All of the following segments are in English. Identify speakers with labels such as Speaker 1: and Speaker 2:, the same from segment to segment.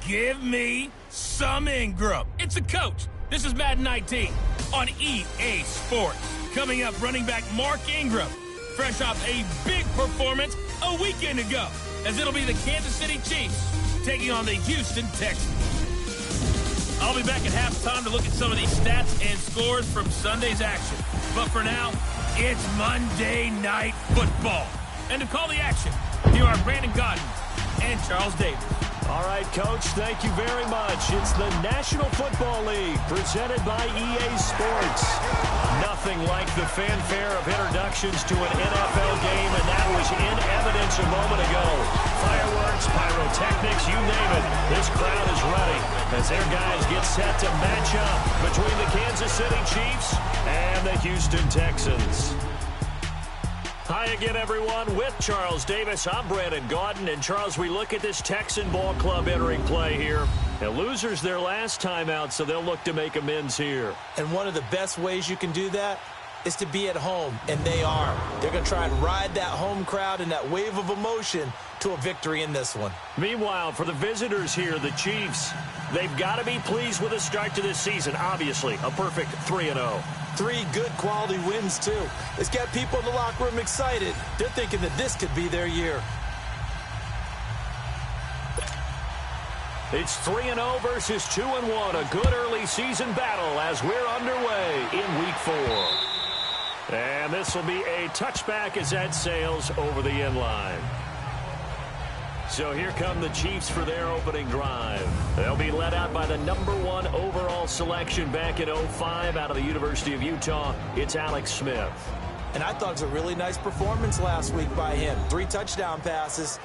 Speaker 1: Give me some Ingram. It's a coach. This is Madden 19 on EA Sports. Coming up, running back Mark Ingram, fresh off a big performance a weekend ago, as it'll be the Kansas City Chiefs taking on the Houston Texans. I'll be back at halftime to look at some of these stats and scores from Sunday's action. But for now, it's Monday Night Football. And to call the action, here are Brandon Gaudin and Charles Davis.
Speaker 2: All right, Coach, thank you very much. It's the National Football League presented by EA Sports. Nothing like the fanfare of introductions to an NFL game, and that was in evidence a moment ago. Fireworks, pyrotechnics, you name it. This crowd is ready as their guys get set to match up between the Kansas City Chiefs and the Houston Texans. Hi again, everyone. With Charles Davis, I'm Brandon Gaudin. And, Charles, we look at this Texan ball club entering play here. Now, losers their last time out, so they'll look to make amends here.
Speaker 3: And one of the best ways you can do that is to be at home, and they are. They're going to try and ride that home crowd and that wave of emotion to a victory in this one.
Speaker 2: Meanwhile, for the visitors here, the Chiefs, they've got to be pleased with the start to this season. Obviously, a perfect 3-0.
Speaker 3: 3 good quality wins, too. It's got people in the locker room excited. They're thinking that this could be their year.
Speaker 2: It's 3-0 versus 2-1. A good early season battle as we're underway in Week 4. And this will be a touchback as that sails over the end line. So here come the Chiefs for their opening drive. They'll be led out by the #1 overall selection back in 2005 out of the University of Utah. It's Alex Smith.
Speaker 3: And I thought it was a really nice performance last week by him. 3 touchdown passes.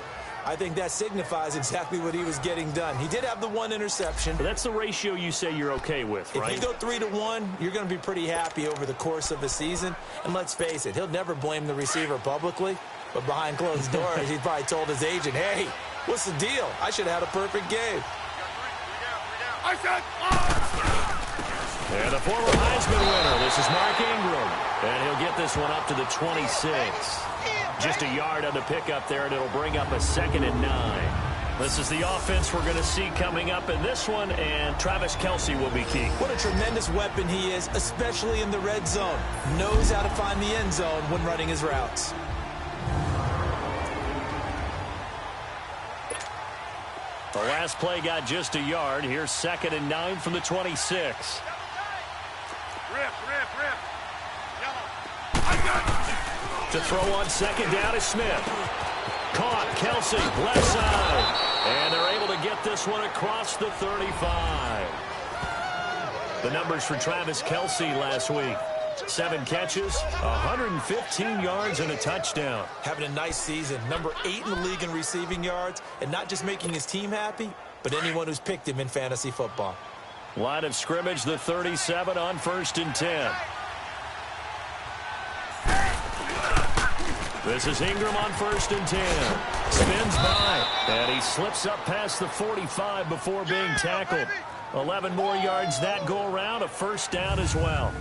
Speaker 3: I think that signifies exactly what he was getting done. He did have the 1 interception.
Speaker 2: But that's the ratio you say you're okay with, right?
Speaker 3: If you go 3-1, you're going to be pretty happy over the course of the season. And let's face it, he'll never blame the receiver publicly. But behind closed doors, he probably told his agent, hey, what's the deal? I should have had a perfect game.
Speaker 2: And the former Heisman winner, this is Mark Ingram. And he'll get this one up to the 26. Just a yard on the pickup there, and it'll bring up a 2nd and 9. This is the offense we're going to see coming up in this one, and Travis Kelce will be key.
Speaker 3: What a tremendous weapon he is, especially in the red zone. Knows how to find the end zone when running his routes.
Speaker 2: The last play got just a yard. Here's 2nd and 9 from the 26. To throw on 2nd down is Smith. Caught, Kelce, left side. And they're able to get this one across the 35. The numbers for Travis Kelce last week. 7 catches, 115 yards, and a touchdown.
Speaker 3: Having a nice season. #8 in the league in receiving yards, and not just making his team happy, but anyone who's picked him in fantasy football.
Speaker 2: Line of scrimmage, the 37 on 1st and 10. This is Ingram on 1st and 10. Spins by, and he slips up past the 45 before being tackled. 11 more yards that go around, a 1st down as well.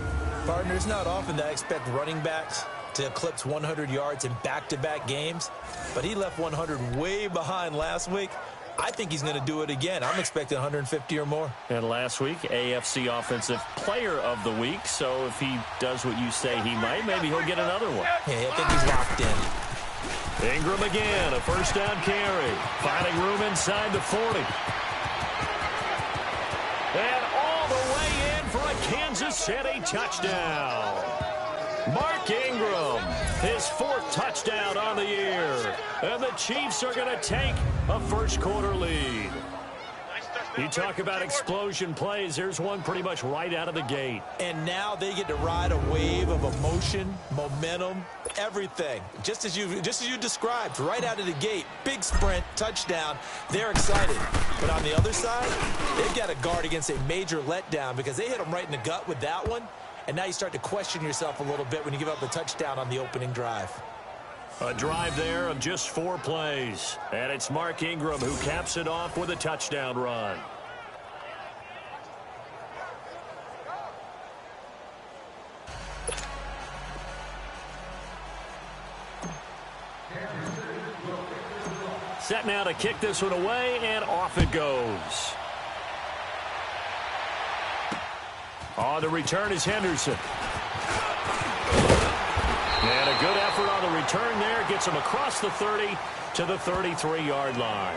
Speaker 3: Partner, it's not often that I expect running backs to eclipse 100 yards in back-to-back games, but he left 100 way behind last week. I think he's going to do it again. I'm expecting 150 or more.
Speaker 2: And last week, AFC Offensive Player of the Week, so if he does what you say he might, maybe he'll get another one.
Speaker 3: Yeah, I think he's locked in.
Speaker 2: Ingram again, a 1st down carry. Finding room inside the 40. And all the way in for a Kansas City touchdown. Mark Ingram, his 4th touchdown on the year. And the Chiefs are going to take a first-quarter lead. You talk about explosion plays. There's one pretty much right out of the gate.
Speaker 3: And now they get to ride a wave of emotion, momentum, everything. Just as you described, right out of the gate. Big sprint, touchdown. They're excited. But on the other side, they've got to guard against a major letdown because they hit them right in the gut with that one. And now you start to question yourself a little bit when you give up the touchdown on the opening drive.
Speaker 2: A drive there of just 4 plays. And it's Mark Ingram who caps it off with a touchdown run. Set now to kick this one away, and off it goes. On the return is Henderson. And a good effort on the return there. Gets him across the 30 to the 33-yard line.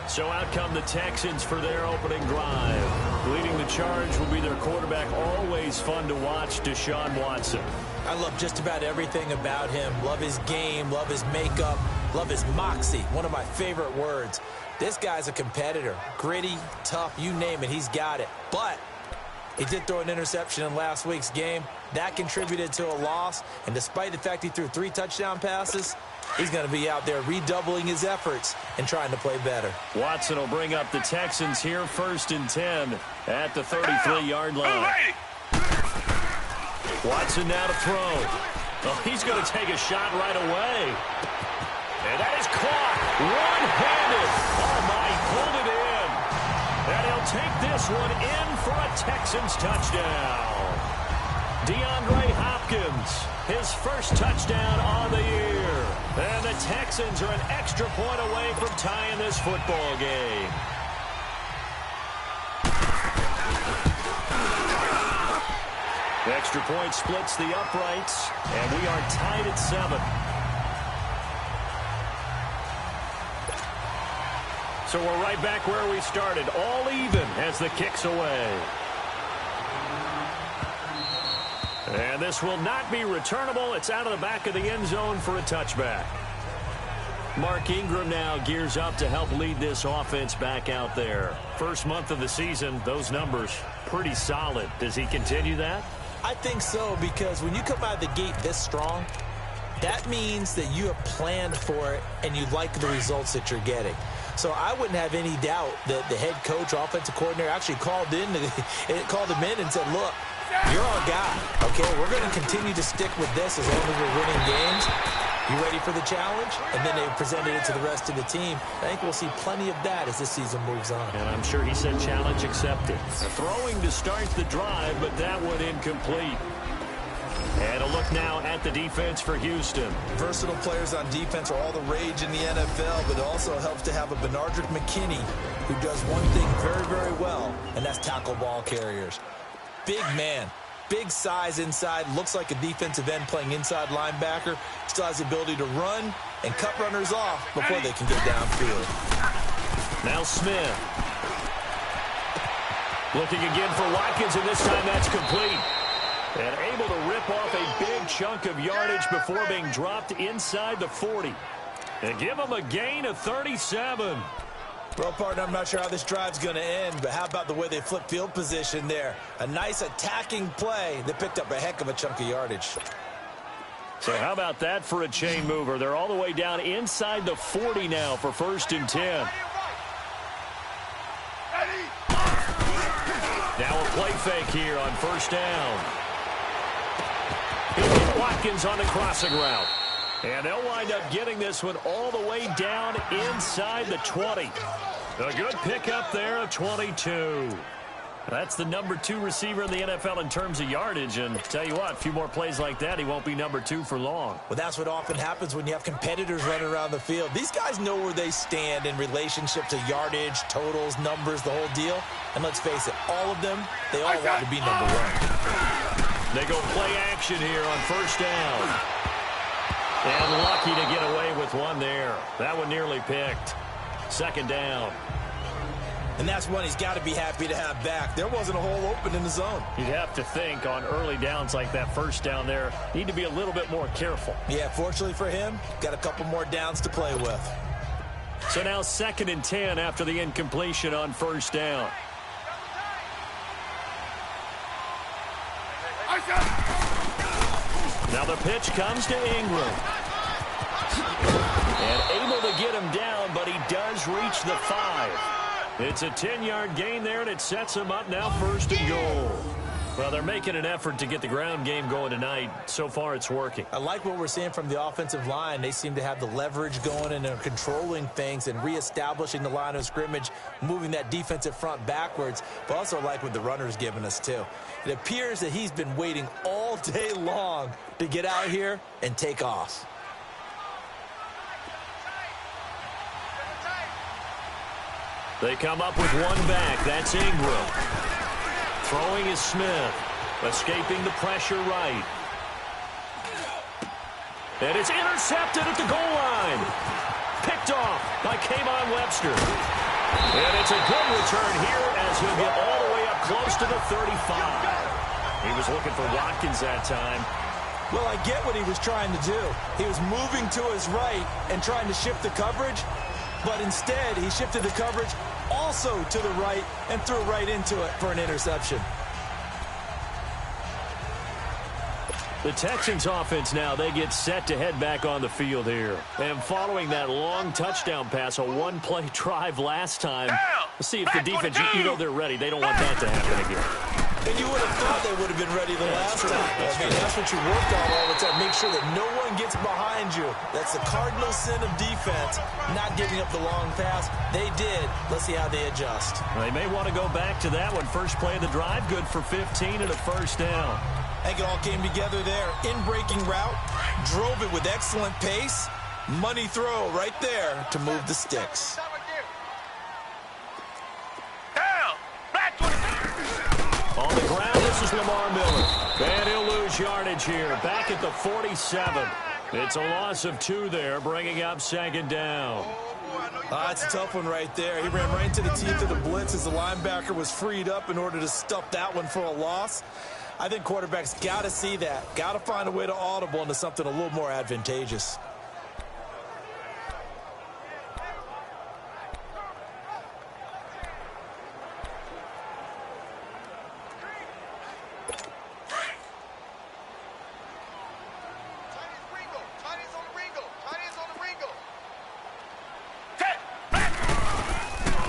Speaker 2: So out come the Texans for their opening drive. Leading the charge will be their quarterback. Always fun to watch, Deshaun Watson.
Speaker 3: I love just about everything about him. Love his game, love his makeup, love his moxie. One of my favorite words. This guy's a competitor. Gritty, tough, you name it, he's got it. But he did throw an interception in last week's game. That contributed to a loss. And despite the fact he threw 3 touchdown passes, he's going to be out there redoubling his efforts and trying to play better.
Speaker 2: Watson will bring up the Texans here, 1st and 10 at the 33-yard line. Watson now to throw. Oh, he's going to take a shot right away. And that is caught one-handed. Oh, my, pulled it in. And he'll take this one in for a Texans touchdown. DeAndre Hopkins, his first touchdown on the year. And the Texans are an extra point away from tying this football game. The extra point splits the uprights, and we are tied at 7. So we're right back where we started, all even as the kick's away. And this will not be returnable. It's out of the back of the end zone for a touchback. Mark Ingram now gears up to help lead this offense back out there. First month of the season, those numbers pretty solid. Does he continue that?
Speaker 3: I think so, because when you come out of the gate this strong, that means that you have planned for it and you like the results that you're getting. So I wouldn't have any doubt that the head coach, offensive coordinator, actually called him in and said, look, you're our guy, okay? We're going to continue to stick with this as long as we're winning games. You ready for the challenge? And then they presented it to the rest of the team. I think we'll see plenty of that as this season moves on.
Speaker 2: And I'm sure he said challenge accepted. Throwing to start the drive, but that one incomplete. And a look now at the defense for Houston.
Speaker 3: Versatile players on defense are all the rage in the NFL, but it also helps to have a Benardrick McKinney who does one thing very, very well, and that's tackle ball carriers. Big man, big size inside, looks like a defensive end playing inside linebacker. Still has the ability to run and cut runners off before they can get downfield.
Speaker 2: Now Smith. Looking again for Watkins, and this time that's complete. And able to rip off a big chunk of yardage before being dropped inside the 40. And give him a gain of 37.
Speaker 3: Well, partner, I'm not sure how this drive's going to end, but how about the way they flip field position there? A nice attacking play that picked up a heck of a chunk of yardage.
Speaker 2: So how about that for a chain mover? They're all the way down inside the 40 now for 1st and 10. Now a play fake here on 1st down. Watkins on the crossing route. And they'll wind up getting this one all the way down inside the 20. A good pickup there of 22. That's the number 2 receiver in the NFL in terms of yardage. And tell you what, a few more plays like that, he won't be number 2 for long.
Speaker 3: Well, that's what often happens when you have competitors running around the field. These guys know where they stand in relationship to yardage, totals, numbers, the whole deal. And let's face it, all of them, they all want to be number 1.
Speaker 2: They go play action here on 1st down. And lucky to get away with one there. That one nearly picked. 2nd down.
Speaker 3: And that's one he's got to be happy to have back. There wasn't a hole open in the zone.
Speaker 2: You'd have to think on early downs like that 1st down there, need to be a little bit more careful.
Speaker 3: Yeah, fortunately for him, got a couple more downs to play with.
Speaker 2: So now 2nd and 10 after the incompletion on 1st down. Now the pitch comes to Ingram. And able to get him down, but he does reach the 5. It's a 10-yard gain there, and it sets him up now 1st and goal. Well, they're making an effort to get the ground game going tonight. So far, it's working.
Speaker 3: I like what we're seeing from the offensive line. They seem to have the leverage going and are controlling things and reestablishing the line of scrimmage, moving that defensive front backwards. But also like what the runner's giving us, too. It appears that he's been waiting all day long to get out here and take off.
Speaker 2: They come up with one back. That's Ingram. Throwing is Smith. Escaping the pressure right. And it's intercepted at the goal line. Picked off by Kayvon Webster. And it's a good return here as he'll get all the way up close to the 35. He was looking for Watkins that time.
Speaker 3: Well, I get what he was trying to do. He was moving to his right and trying to shift the coverage, but instead he shifted the coverage also to the right and threw right into it for an interception.
Speaker 2: The Texans offense now, they get set to head back on the field here. And following that long touchdown pass, a one-play drive last time, let's see if the defense, you know they're ready. They don't want that to happen again.
Speaker 3: And you would have thought they would have been ready the last time. That's what you worked on all the time. Make sure that no one gets behind you. That's the cardinal sin of defense, not giving up the long pass. They did. Let's see how they adjust.
Speaker 2: They may want to go back to that one. First play of the drive, good for 15 and a first down.
Speaker 3: I think it all came together there. In-breaking route, drove it with excellent pace. Money throw right there to move the sticks.
Speaker 2: On the ground, this is Lamar Miller. And he'll lose yardage here. Back at the 47. It's a loss of 2 there, bringing up second down.
Speaker 3: That's a tough one right there. He ran right into the teeth of the blitz as the linebacker was freed up in order to stuff that one for a loss. I think quarterbacks got to see that. Got to find a way to audible into something a little more advantageous.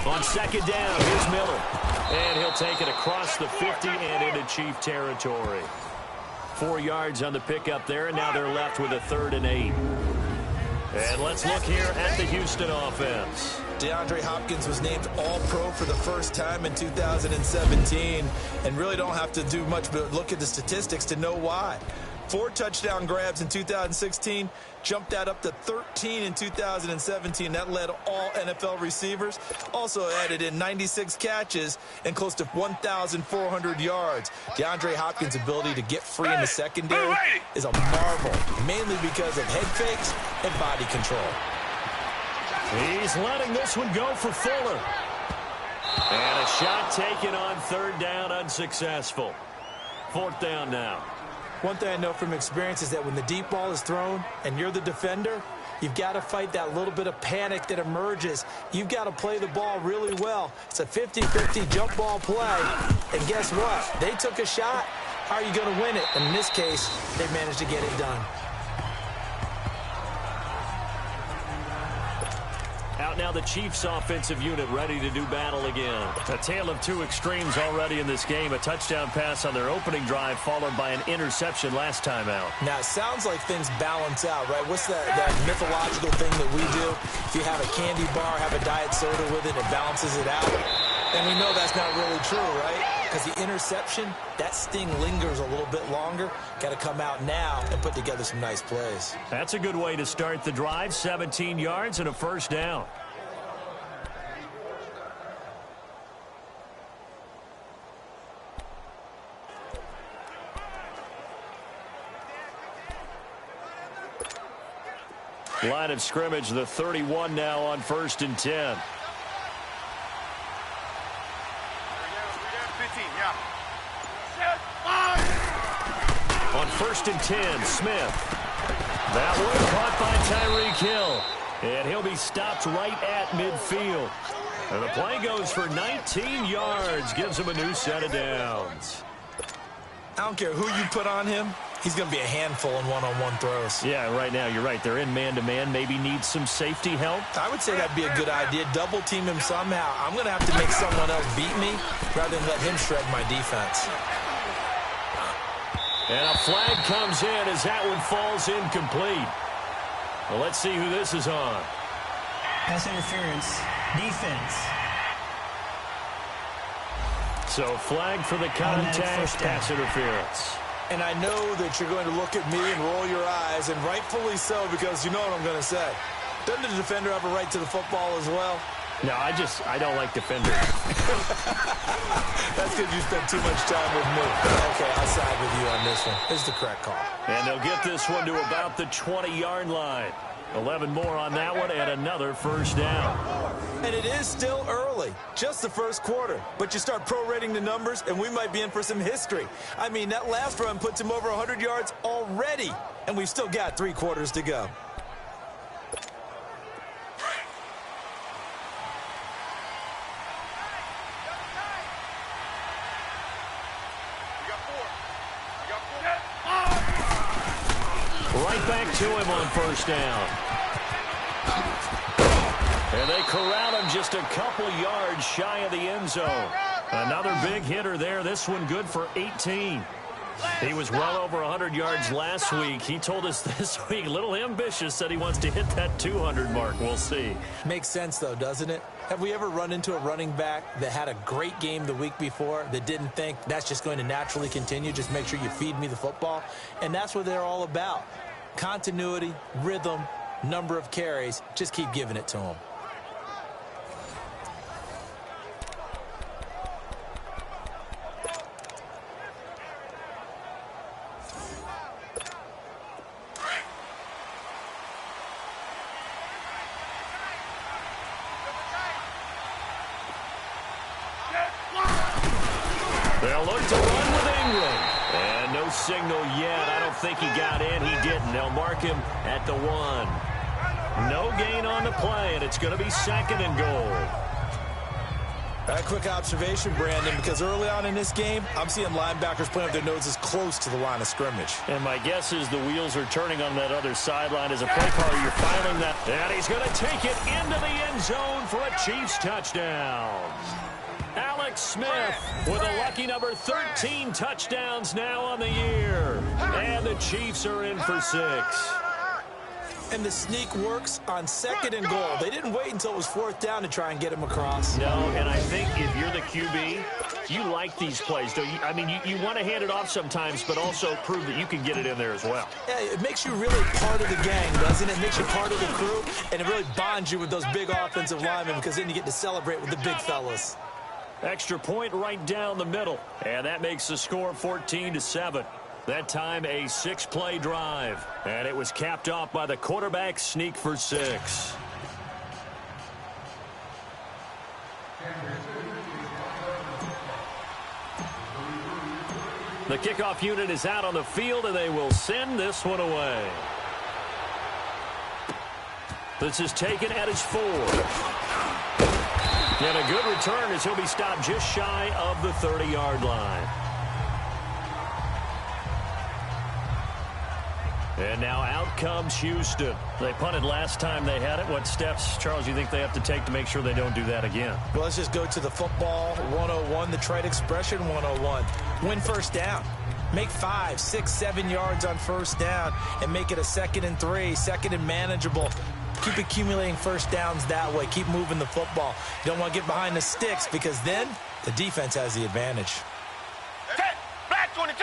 Speaker 2: On second down, here's Miller. And he'll take it across the 50 and into Chief territory. 4 yards on the pickup there, and now they're left with a 3rd and 8. And let's look here at the Houston offense.
Speaker 3: DeAndre Hopkins was named All-Pro for the first time in 2017, and really don't have to do much but look at the statistics to know why. 4 touchdown grabs in 2016, jumped that up to 13 in 2017. That led all NFL receivers. Also added in 96 catches and close to 1,400 yards. DeAndre Hopkins' ability to get free in the secondary is a marvel, mainly because of head fakes and body control.
Speaker 2: He's letting this one go for Fuller. And a shot taken on 3rd down, unsuccessful. 4th down now.
Speaker 3: One thing I know from experience is that when the deep ball is thrown and you're the defender, you've got to fight that little bit of panic that emerges. You've got to play the ball really well. It's a 50-50 jump ball play. And guess what? They took a shot. How are you going to win it? And in this case, they managed to get it done.
Speaker 2: Out now the Chiefs offensive unit ready to do battle again. A tale of 2 extremes already in this game. A touchdown pass on their opening drive followed by an interception last time out.
Speaker 3: Now, it sounds like things balance out, right? What's that mythological thing that we do? If you have a candy bar, have a diet soda with it, it balances it out. And we know that's not really true, right? Because the interception, that sting lingers a little bit longer. Got to come out now and put together some nice plays.
Speaker 2: That's a good way to start the drive. 17 yards and a first down. Line of scrimmage, the 31 now on 1st and 10. On 1st and 10, Smith. That one caught by Tyreek Hill. And he'll be stopped right at midfield. And the play goes for 19 yards. Gives him a new set of downs.
Speaker 3: I don't care who you put on him. He's going to be a handful in one-on-one throws.
Speaker 2: Yeah, right now you're right. They're in man-to-man. Maybe need some safety help.
Speaker 3: I would say that'd be a good idea. Double team him somehow. I'm going to have to make someone else beat me rather than let him shred my defense.
Speaker 2: And a flag comes in as that one falls incomplete. Well, let's see who this is on.
Speaker 4: Pass interference. Defense.
Speaker 2: So flag for the contact, pass interference.
Speaker 3: And I know that you're going to look at me and roll your eyes, and rightfully so, because you know what I'm going to say. Doesn't the defender have a right to the football as well?
Speaker 2: No, I don't like defenders.
Speaker 3: That's because you spent too much time with me. Okay, I'll side with you on this one. This is the correct call.
Speaker 2: And they'll get this one to about the 20-yard line. 11 more on that one and another first down.
Speaker 3: And it is still early, just the first quarter. But you start prorating the numbers, and we might be in for some history. I mean, that last run puts him over 100 yards already, and we've still got 3 quarters to go.
Speaker 2: Right back to him on first down. And they corral him just a couple yards shy of the end zone. Another big hitter there. This one good for 18. He was well over 100 yards last week. He told us this week, a little ambitious, said he wants to hit that 200 mark. We'll see.
Speaker 3: Makes sense, though, doesn't it? Have we ever run into a running back that had a great game the week before that didn't think that's just going to naturally continue? Just make sure you feed me the football. And that's what they're all about. Continuity, rhythm, number of carries. Just keep giving it to them.
Speaker 2: They'll look to run with Ingram. And no signal yet. I don't think he got in. He didn't. They'll mark him at the 1. No gain on the play, and it's going to be 2nd and goal.
Speaker 3: A quick observation, Brandon, because early on in this game, I'm seeing linebackers playing with their noses close to the line of scrimmage.
Speaker 2: And my guess is the wheels are turning on that other sideline. As a play caller, you're filing that. And he's going to take it into the end zone for a Chiefs touchdown. Alex Smith with a lucky number 13 touchdowns now on the year. And the Chiefs are in for 6.
Speaker 3: And the sneak works on 2nd and goal. They didn't wait until it was 4th down to try and get him across.
Speaker 2: No, and I think if you're the QB, you like these plays, don't you? I mean, you want to hand it off sometimes, but also prove that you can get it in there as well.
Speaker 3: Yeah, it makes you really part of the gang, doesn't it? It makes you part of the crew, and it really bonds you with those big offensive linemen because then you get to celebrate with the big fellas.
Speaker 2: Extra point right down the middle, and that makes the score 14-7. That time a 6-play drive, and it was capped off by the quarterback sneak for 6. The kickoff unit is out on the field, and they will send this one away. This is taken at his 4. And a good return as he'll be stopped just shy of the 30-yard line. And now out comes Houston. They punted last time they had it. What steps, Charles, you think they have to take to make sure they don't do that again?
Speaker 3: Well, let's just go to the football 101, the trade expression 101. Win first down. Make 5, 6, 7 yards on first down and make it a 2nd and 3, 2nd and manageable. Keep accumulating first downs that way. Keep moving the football. You don't want to get behind the sticks because then the defense has the advantage.
Speaker 1: Black 22!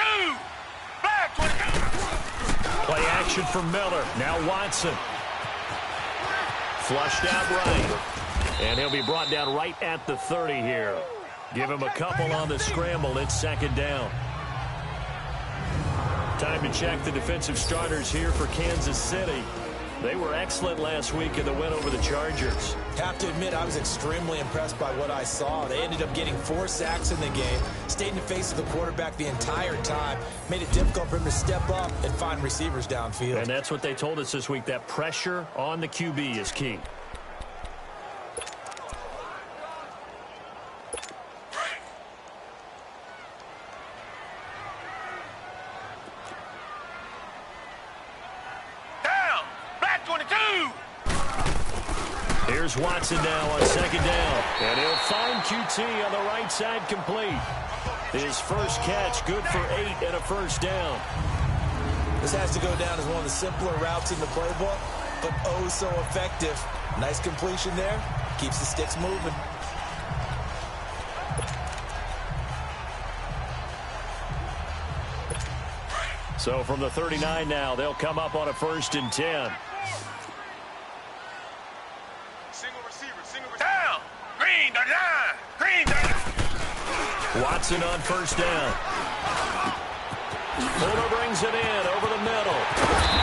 Speaker 1: Black 22!
Speaker 2: Play action for Miller. Now Watson. Flushed out right. And he'll be brought down right at the 30 here. Give him a couple on the scramble. It's 2nd down. Time to check the defensive starters here for Kansas City. They were excellent last week in the win over the Chargers.
Speaker 3: Have to admit, I was extremely impressed by what I saw. They ended up getting 4 sacks in the game, stayed in the face of the quarterback the entire time, made it difficult for him to step up and find receivers downfield.
Speaker 2: And that's what they told us this week, that pressure on the QB is key. Here's Watson now on 2nd down. And he'll find QT on the right side complete. His first catch good for 8 and a first down.
Speaker 3: This has to go down as one of the simpler routes in the playbook, but oh so effective. Nice completion there. Keeps the sticks moving.
Speaker 2: So from the 39 now, they'll come up on a 1st and 10. Watson on first down. Fuller brings it in over the middle.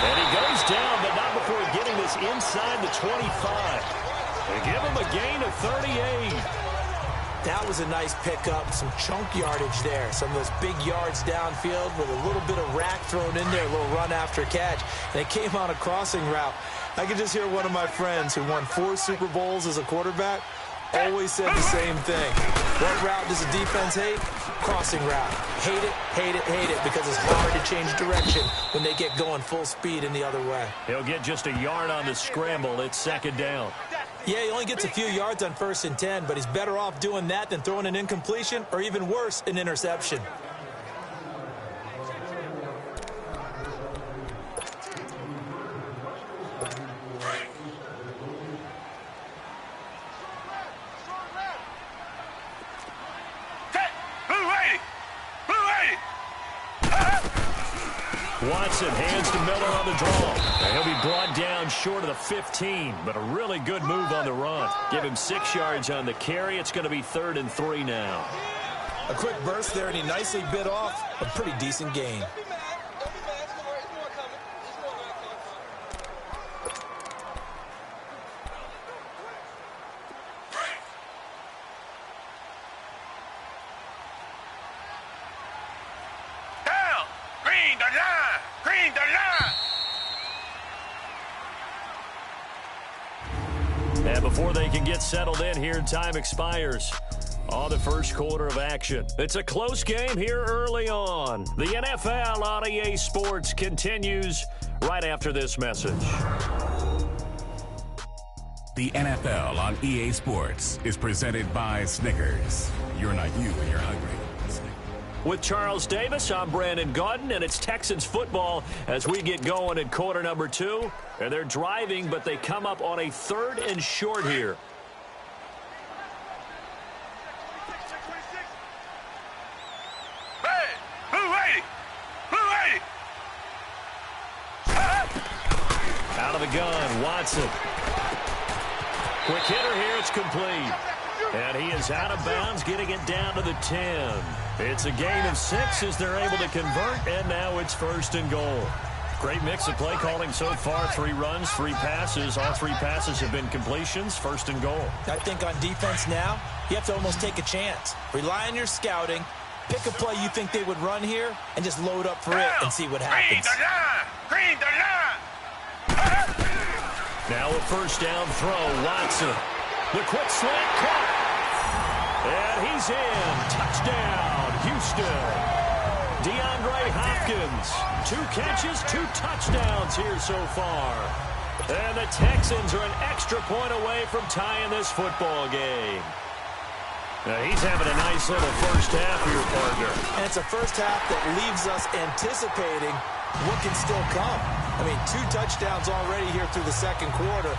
Speaker 2: And he goes down, but not before getting this inside the 25. They give him a gain of 38.
Speaker 3: That was a nice pickup, some chunk yardage there. Some of those big yards downfield with a little bit of rack thrown in there, a little run after catch. And it came on a crossing route. I could just hear one of my friends who won 4 Super Bowls as a quarterback always said the same thing. What route does the defense hate? Crossing route. Hate it, hate it, hate it, because it's hard to change direction when they get going full speed in the other way.
Speaker 2: He'll get just a yard on the scramble. It's second down.
Speaker 3: Yeah, he only gets a few yards on 1st and 10, but he's better off doing that than throwing an incompletion or, even worse, an interception.
Speaker 2: Watson hands to Miller on the draw. And he'll be brought down short of the 15, but a really good move on the run. Give him 6 yards on the carry. It's going to be 3rd and 3 now.
Speaker 3: A quick burst there, and he nicely bit off a pretty decent gain.
Speaker 2: And before they can get settled in here, time expires on the first quarter of action. It's a close game here early on. The NFL on EA Sports continues right after this message.
Speaker 5: The NFL on EA Sports is presented by Snickers. You're not you when you're hungry.
Speaker 2: With Charles Davis, I'm Brandon Gaudin, and it's Texans football as we get going in quarter number 2. And they're driving, but they come up on a 3rd and short here. Out of the gun, Watson. Quick hitter here, it's complete. And he is out of bounds, getting it down to the 10. It's a gain of 6 as they're able to convert, and now it's 1st and goal. Great mix of play calling so far. 3 runs, 3 passes. All 3 passes have been completions. 1st and goal.
Speaker 3: I think on defense now, you have to almost take a chance. Rely on your scouting. Pick a play you think they would run here, and just load up for it and see what happens.
Speaker 2: Now a 1st down throw, Watson. The quick slant caught. And he's in. Touchdown, Houston. DeAndre Hopkins. 2 catches, 2 touchdowns here so far. And the Texans are an extra point away from tying this football game. Now he's having a nice little first half here, partner.
Speaker 3: And it's a first half that leaves us anticipating what can still come. I mean, 2 touchdowns already here through the 2nd quarter.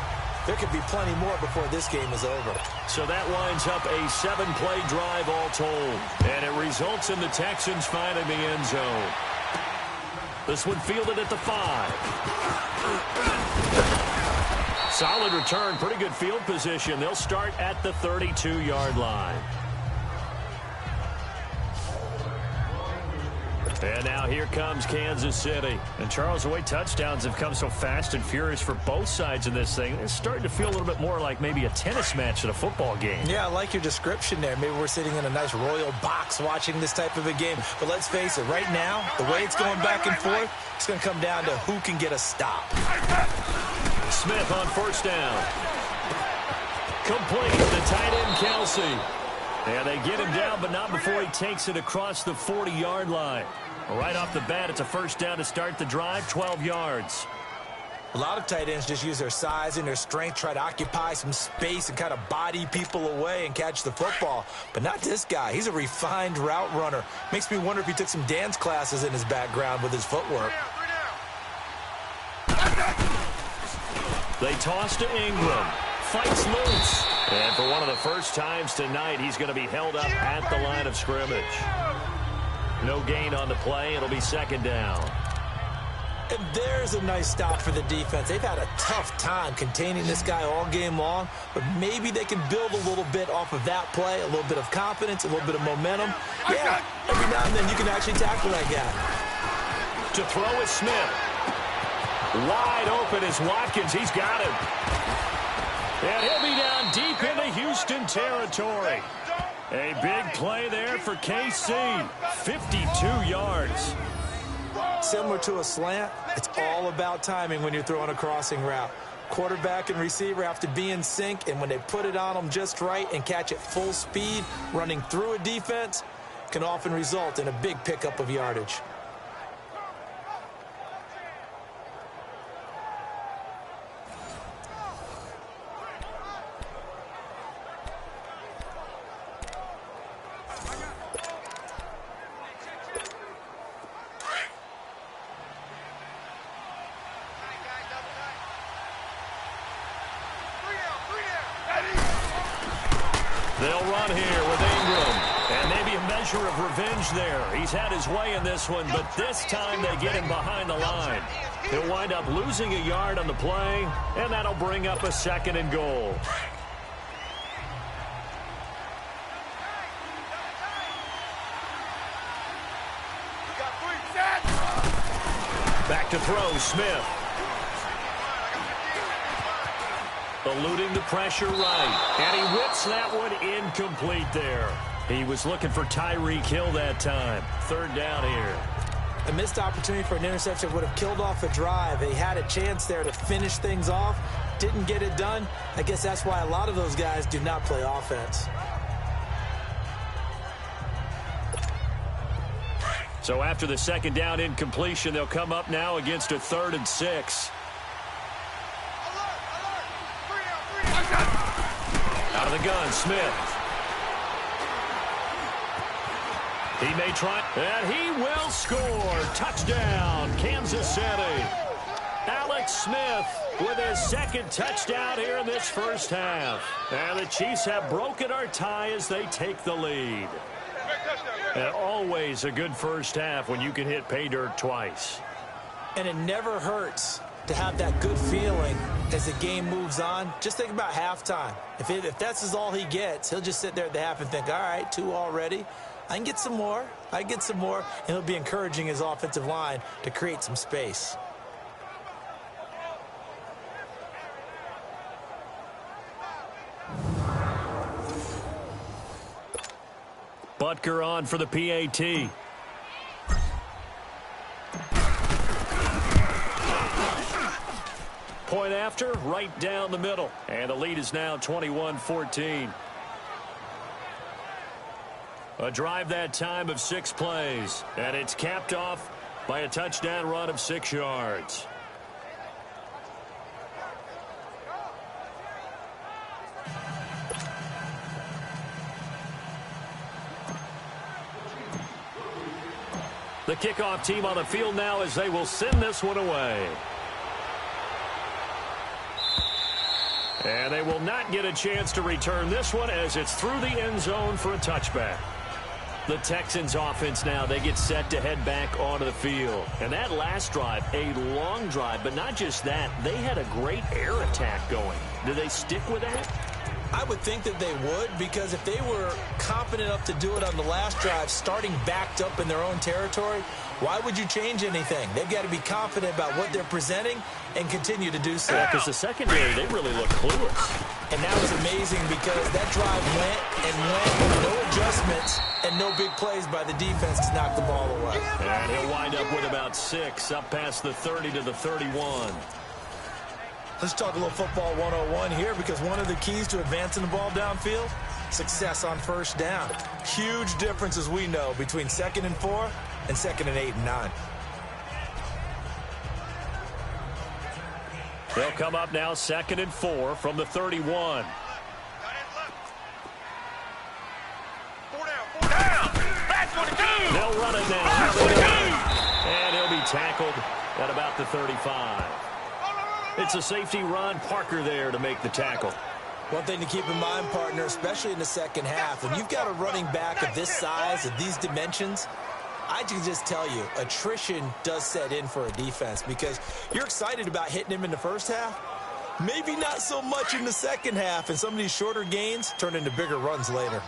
Speaker 3: There could be plenty more before this game is over.
Speaker 2: So that winds up a 7-play drive all told. And it results in the Texans finding the end zone. This one fielded at the 5. Solid return, pretty good field position. They'll start at the 32-yard line. And now here comes Kansas City. And Charles, the way touchdowns have come so fast and furious for both sides in this thing, it's starting to feel a little bit more like maybe a tennis match at a football game.
Speaker 3: Yeah, I like your description there. Maybe we're sitting in a nice royal box watching this type of a game. But let's face it, right now, the way it's going back and forth, it's going to come down to who can get a stop.
Speaker 2: Smith on 1st down. Complete to tight end Kelsey. And they get him down, but not before he takes it across the 40-yard line. Right off the bat, it's a 1st down to start the drive, 12 yards.
Speaker 3: A lot of tight ends just use their size and their strength, try to occupy some space and kind of body people away and catch the football. But not this guy. He's a refined route runner. Makes me wonder if he took some dance classes in his background with his footwork.
Speaker 2: They toss to Ingram. Fights loose. And for one of the first times tonight, he's going to be held up at the line of scrimmage. No gain on the play. It'll be 2nd down.
Speaker 3: And there's a nice stop for the defense. They've had a tough time containing this guy all game long, but maybe they can build a little bit off of that play, a little bit of confidence, a little bit of momentum. Yeah, every now and then you can actually tackle that guy.
Speaker 2: To throw is Smith. Wide open is Watkins. He's got him. And he'll be down deep into Houston territory. A big play there for KC. 52 yards.
Speaker 3: Similar to a slant, it's all about timing when you're throwing a crossing route. Quarterback and receiver have to be in sync, and when they put it on them just right and catch it full speed, running through a defense can often result in a big pickup of yardage.
Speaker 2: They'll run here with Ingram. And maybe a measure of revenge there. He's had his way in this one, but this time they get him behind the line. He'll wind up losing a yard on the play, and that'll bring up a 2nd and goal. Back to throw, Smith. Eluding the pressure right. And he whips that one incomplete there. He was looking for Tyreek Hill that time. 3rd down here.
Speaker 3: A missed opportunity for an interception would have killed off a drive. They had a chance there to finish things off. Didn't get it done. I guess that's why a lot of those guys do not play offense.
Speaker 2: So after the 2nd down incompletion, they'll come up now against a 3rd and 6. Out of the gun, Smith. He may try, and he will score. Touchdown, Kansas City. Alex Smith with his 2nd touchdown here in this first half. And the Chiefs have broken our tie as they take the lead. And always a good first half when you can hit pay dirt twice.
Speaker 3: And it never hurts to have that good feeling as the game moves on. Just think about halftime. If that's all he gets, he'll just sit there at the half and think, all right, 2 already. I can get some more. I can get some more. And he'll be encouraging his offensive line to create some space.
Speaker 2: Butker on for the PAT. Point after, right down the middle. And the lead is now 21-14. A drive that time of 6 plays. And it's capped off by a touchdown run of 6 yards. The kickoff team on the field now as they will send this one away. And they will not get a chance to return this one as it's through the end zone for a touchback. The Texans offense now, they get set to head back onto the field. And that last drive, a long drive, but not just that, they had a great air attack going. Do they stick with that?
Speaker 3: I would think that they would, because if they were confident enough to do it on the last drive, starting backed up in their own territory, why would you change anything? They've got to be confident about what they're presenting and continue to do so.
Speaker 2: Yeah, because the secondary, they really look clueless.
Speaker 3: And that was amazing because that drive went and went with no adjustments and no big plays by the defense to knock the ball away.
Speaker 2: And he'll wind up with about 6 up past the 30 to the 31.
Speaker 3: Let's talk a little football 101 here, because one of the keys to advancing the ball downfield, success on first down. Huge difference, as we know, between 2nd and 4 and 2nd and 8 and 9.
Speaker 2: They'll come up now 2nd and 4 from the 31. They'll run it now. And he'll be tackled at about the 35. It's a safety run. Parker there to make the tackle.
Speaker 3: One thing to keep in mind, partner, especially in the second half, when you've got a running back of this size, of these dimensions, I can just tell you, attrition does set in for a defense because you're excited about hitting him in the first half. Maybe not so much in the second half, and some of these shorter gains turn into bigger runs later.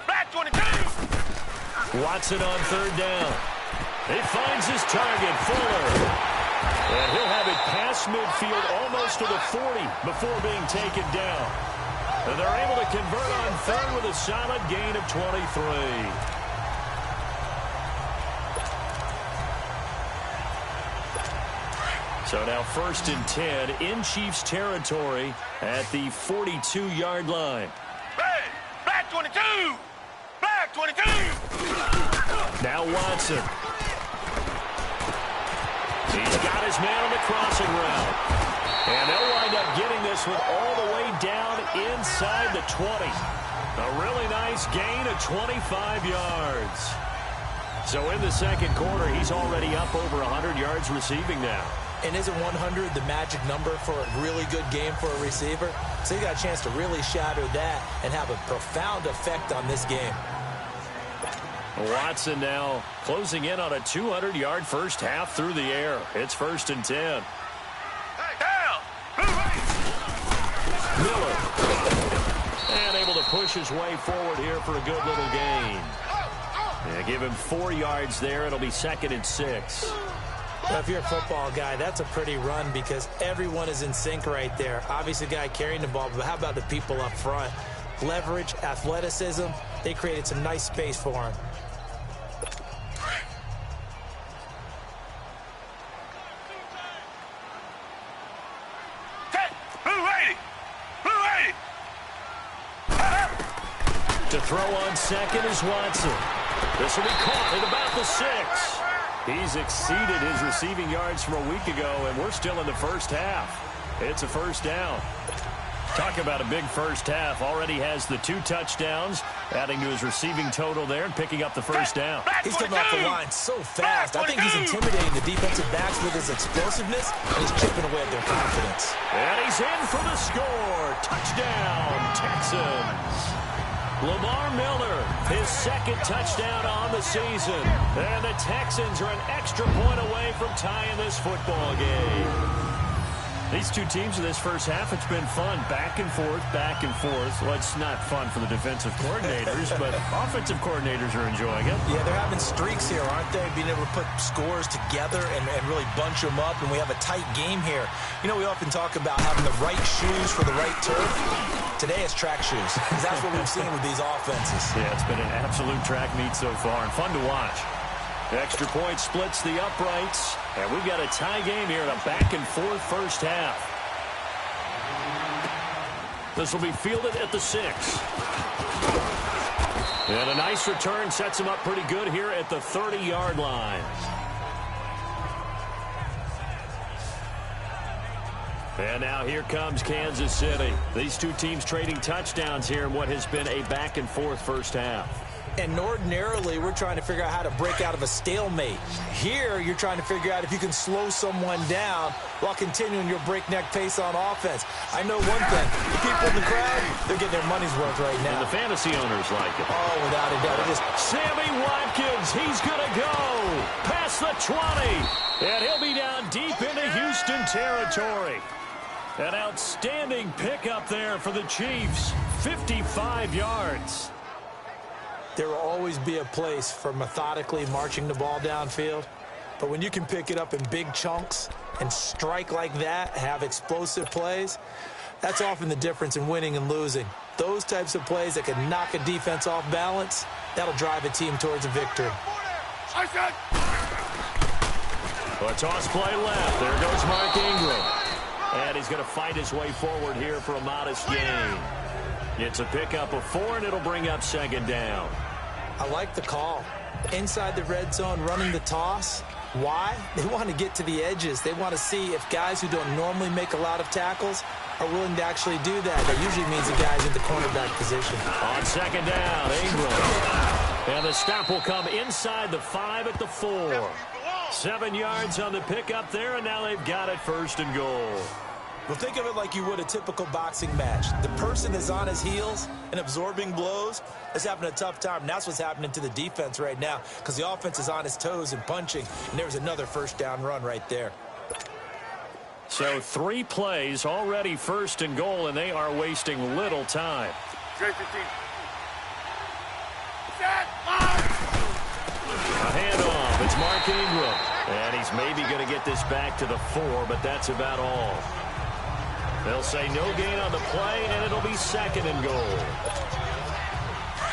Speaker 1: Back 22.
Speaker 2: Watson on third down. He finds his target, Fuller. And he'll have it past midfield almost to the 40 before being taken down. And they're able to convert on third with a solid gain of 23. So now 1st and 10 in Chiefs territory at the 42-yard line.
Speaker 1: Hey, back 22. Back 22.
Speaker 2: Now Watson. He's got his man on the crossing route. And they'll wind up getting this one all the way down inside the 20. A really nice gain of 25 yards. So in the second quarter, he's already up over 100 yards receiving now.
Speaker 3: And isn't 100 the magic number for a really good game for a receiver? So you got a chance to really shatter that and have a profound effect on this game.
Speaker 2: Watson now closing in on a 200-yard first half through the air. It's 1st and 10. Miller. And able to push his way forward here for a good little gain. Yeah, give him 4 yards there. It'll be 2nd and 6.
Speaker 3: Well, if you're a football guy, that's a pretty run because everyone is in sync right there. Obviously, the guy carrying the ball, but how about the people up front? Leverage, athleticism, they created some nice space for him.
Speaker 2: To throw on second is Watson. This will be caught at about the 6. He's exceeded his receiving yards from a week ago, and we're still in the first half. It's a first down. Talk about a big first half. Already has the 2 touchdowns, adding to his receiving total there and picking up the first down.
Speaker 3: He's coming off the line so fast. I think he's intimidating the defensive backs with his explosiveness, and he's chipping away at their confidence.
Speaker 2: And he's in for the score. Touchdown, Texans. Lamar Miller, his 2nd touchdown on the season. And the Texans are an extra point away from tying this football game. These two teams in this first half, it's been fun. Back and forth, back and forth. Well, it's not fun for the defensive coordinators, but offensive coordinators are enjoying it.
Speaker 3: Yeah, they're having streaks here, aren't they? Being able to put scores together and really bunch them up, and we have a tight game here. You know, we often talk about having the right shoes for the right turf. Today it's track shoes, because that's what we've seen with these offenses.
Speaker 2: Yeah, it's been an absolute track meet so far, and fun to watch. Extra point splits the uprights, and we've got a tie game here in a back-and-forth first half. This will be fielded at the 6. And a nice return sets him up pretty good here at the 30-yard line. And now here comes Kansas City. These two teams trading touchdowns here in what has been a back-and-forth first half.
Speaker 3: And ordinarily, we're trying to figure out how to break out of a stalemate. Here, you're trying to figure out if you can slow someone down while continuing your breakneck pace on offense. I know one thing. The people in the crowd, they're getting their money's worth right now.
Speaker 2: And the fantasy owners like it.
Speaker 3: Oh, without a doubt.
Speaker 2: Sammy Watkins, he's going to go past the 20. And he'll be down deep into Houston territory. An outstanding pickup there for the Chiefs. 55 yards.
Speaker 3: There will always be a place for methodically marching the ball downfield. But when you can pick it up in big chunks and strike like that, have explosive plays, that's often the difference in winning and losing. Those types of plays that can knock a defense off balance, that'll drive a team towards a victory.
Speaker 2: A toss play left. There goes Mark Ingram. And he's going to fight his way forward here for a modest gain. It's a pickup of 4, and it'll bring up 2nd down.
Speaker 3: I like the call. Inside the red zone, running the toss. Why? They want to get to the edges. They want to see if guys who don't normally make a lot of tackles are willing to actually do that. That usually means the guy's in the cornerback position.
Speaker 2: On 2nd down, Ingram. And the stop will come inside the 5 at the 4. 7 yards on the pickup there, and now they've got it 1st and goal.
Speaker 3: Well, think of it like you would a typical boxing match. The person is on his heels and absorbing blows is having a tough time. And that's what's happening to the defense right now because the offense is on his toes and punching. And there's another first down run right there.
Speaker 2: So 3 plays, already 1st and goal, and they are wasting little time. A handoff. It's Mark Ingram. And he's maybe going to get this back to the 4, but that's about all. They'll say no gain on the play, and it'll be 2nd and goal.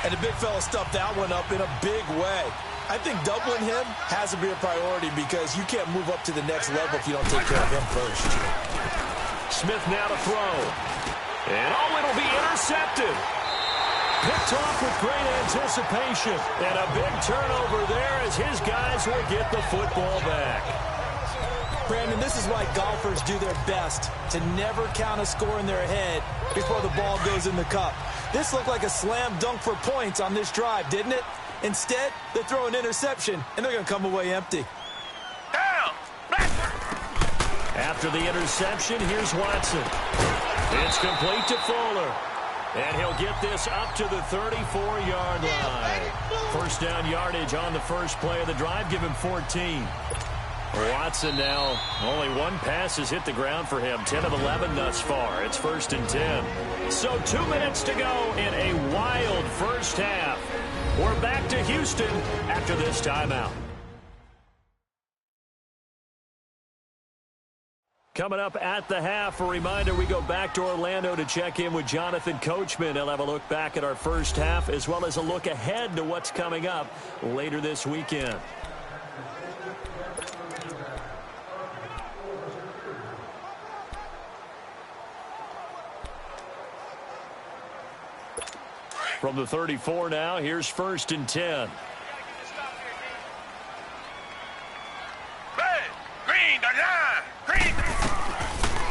Speaker 3: And the big fella stuffed that one up in a big way. I think doubling him has to be a priority because you can't move up to the next level if you don't take care of him first.
Speaker 2: Smith now to throw. And it'll be intercepted. Picked off with great anticipation. And a big turnover there as his guys will get the football back.
Speaker 3: Brandon, this is why golfers do their best to never count a score in their head before the ball goes in the cup. This looked like a slam dunk for points on this drive, didn't it? Instead, they throw an interception, and they're going to come away empty.
Speaker 2: After the interception, here's Watson. It's complete to Fuller. And he'll get this up to the 34-yard line. First down yardage on the first play of the drive. Give him 14. Watson now, only 1 pass has hit the ground for him. 10 of 11 thus far. It's 1st and 10. So 2 minutes to go in a wild first half. We're back to Houston after this timeout. Coming up at the half, a reminder, we go back to Orlando to check in with Jonathan Coachman. He'll have a look back at our first half as well as a look ahead to what's coming up later this weekend. From the 34 now, here's 1st and 10.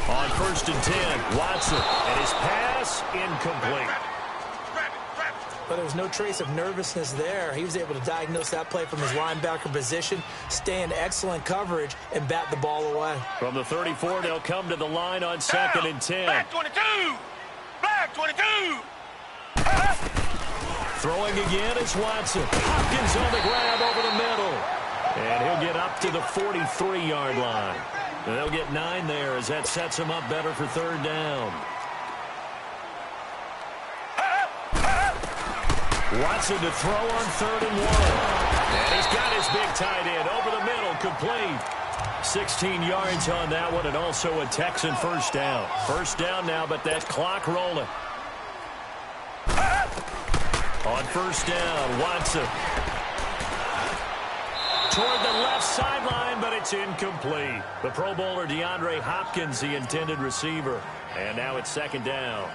Speaker 2: On 1st and 10, Watson, and his pass incomplete.
Speaker 3: But there was no trace of nervousness there. He was able to diagnose that play from his linebacker position, stay in excellent coverage, and bat the ball away.
Speaker 2: From the 34, they'll come to the line on 2nd and 10.
Speaker 1: Black 22! Black 22!
Speaker 2: Throwing again is Watson. Hopkins on the grab over the middle. And he'll get up to the 43-yard line. And they'll get 9 there as that sets him up better for 3rd down. Watson to throw on 3rd and 1. And he's got his big tight end over the middle, complete. 16 yards on that one, and also a Texan first down. First down now, but that clock rolling. On 1st down, Watson. Toward the left sideline, but it's incomplete. The Pro Bowler DeAndre Hopkins, the intended receiver. And now it's 2nd down.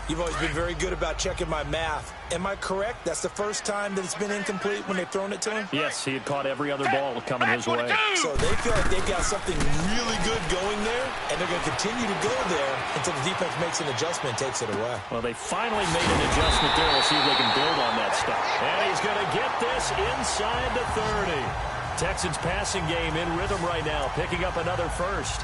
Speaker 3: You've always been very good about checking my math. Am I correct? That's the first time that it's been incomplete when they've thrown it to him?
Speaker 2: Yes, he had caught every other ball coming his way.
Speaker 3: So they feel like they've got something really good going there, and they're going to continue to go there until the defense makes an adjustment and takes it away.
Speaker 2: Well, they finally made an adjustment there. We'll see if they can build on that stuff. And he's going to get this inside the 30. Texans passing game in rhythm right now, picking up another first.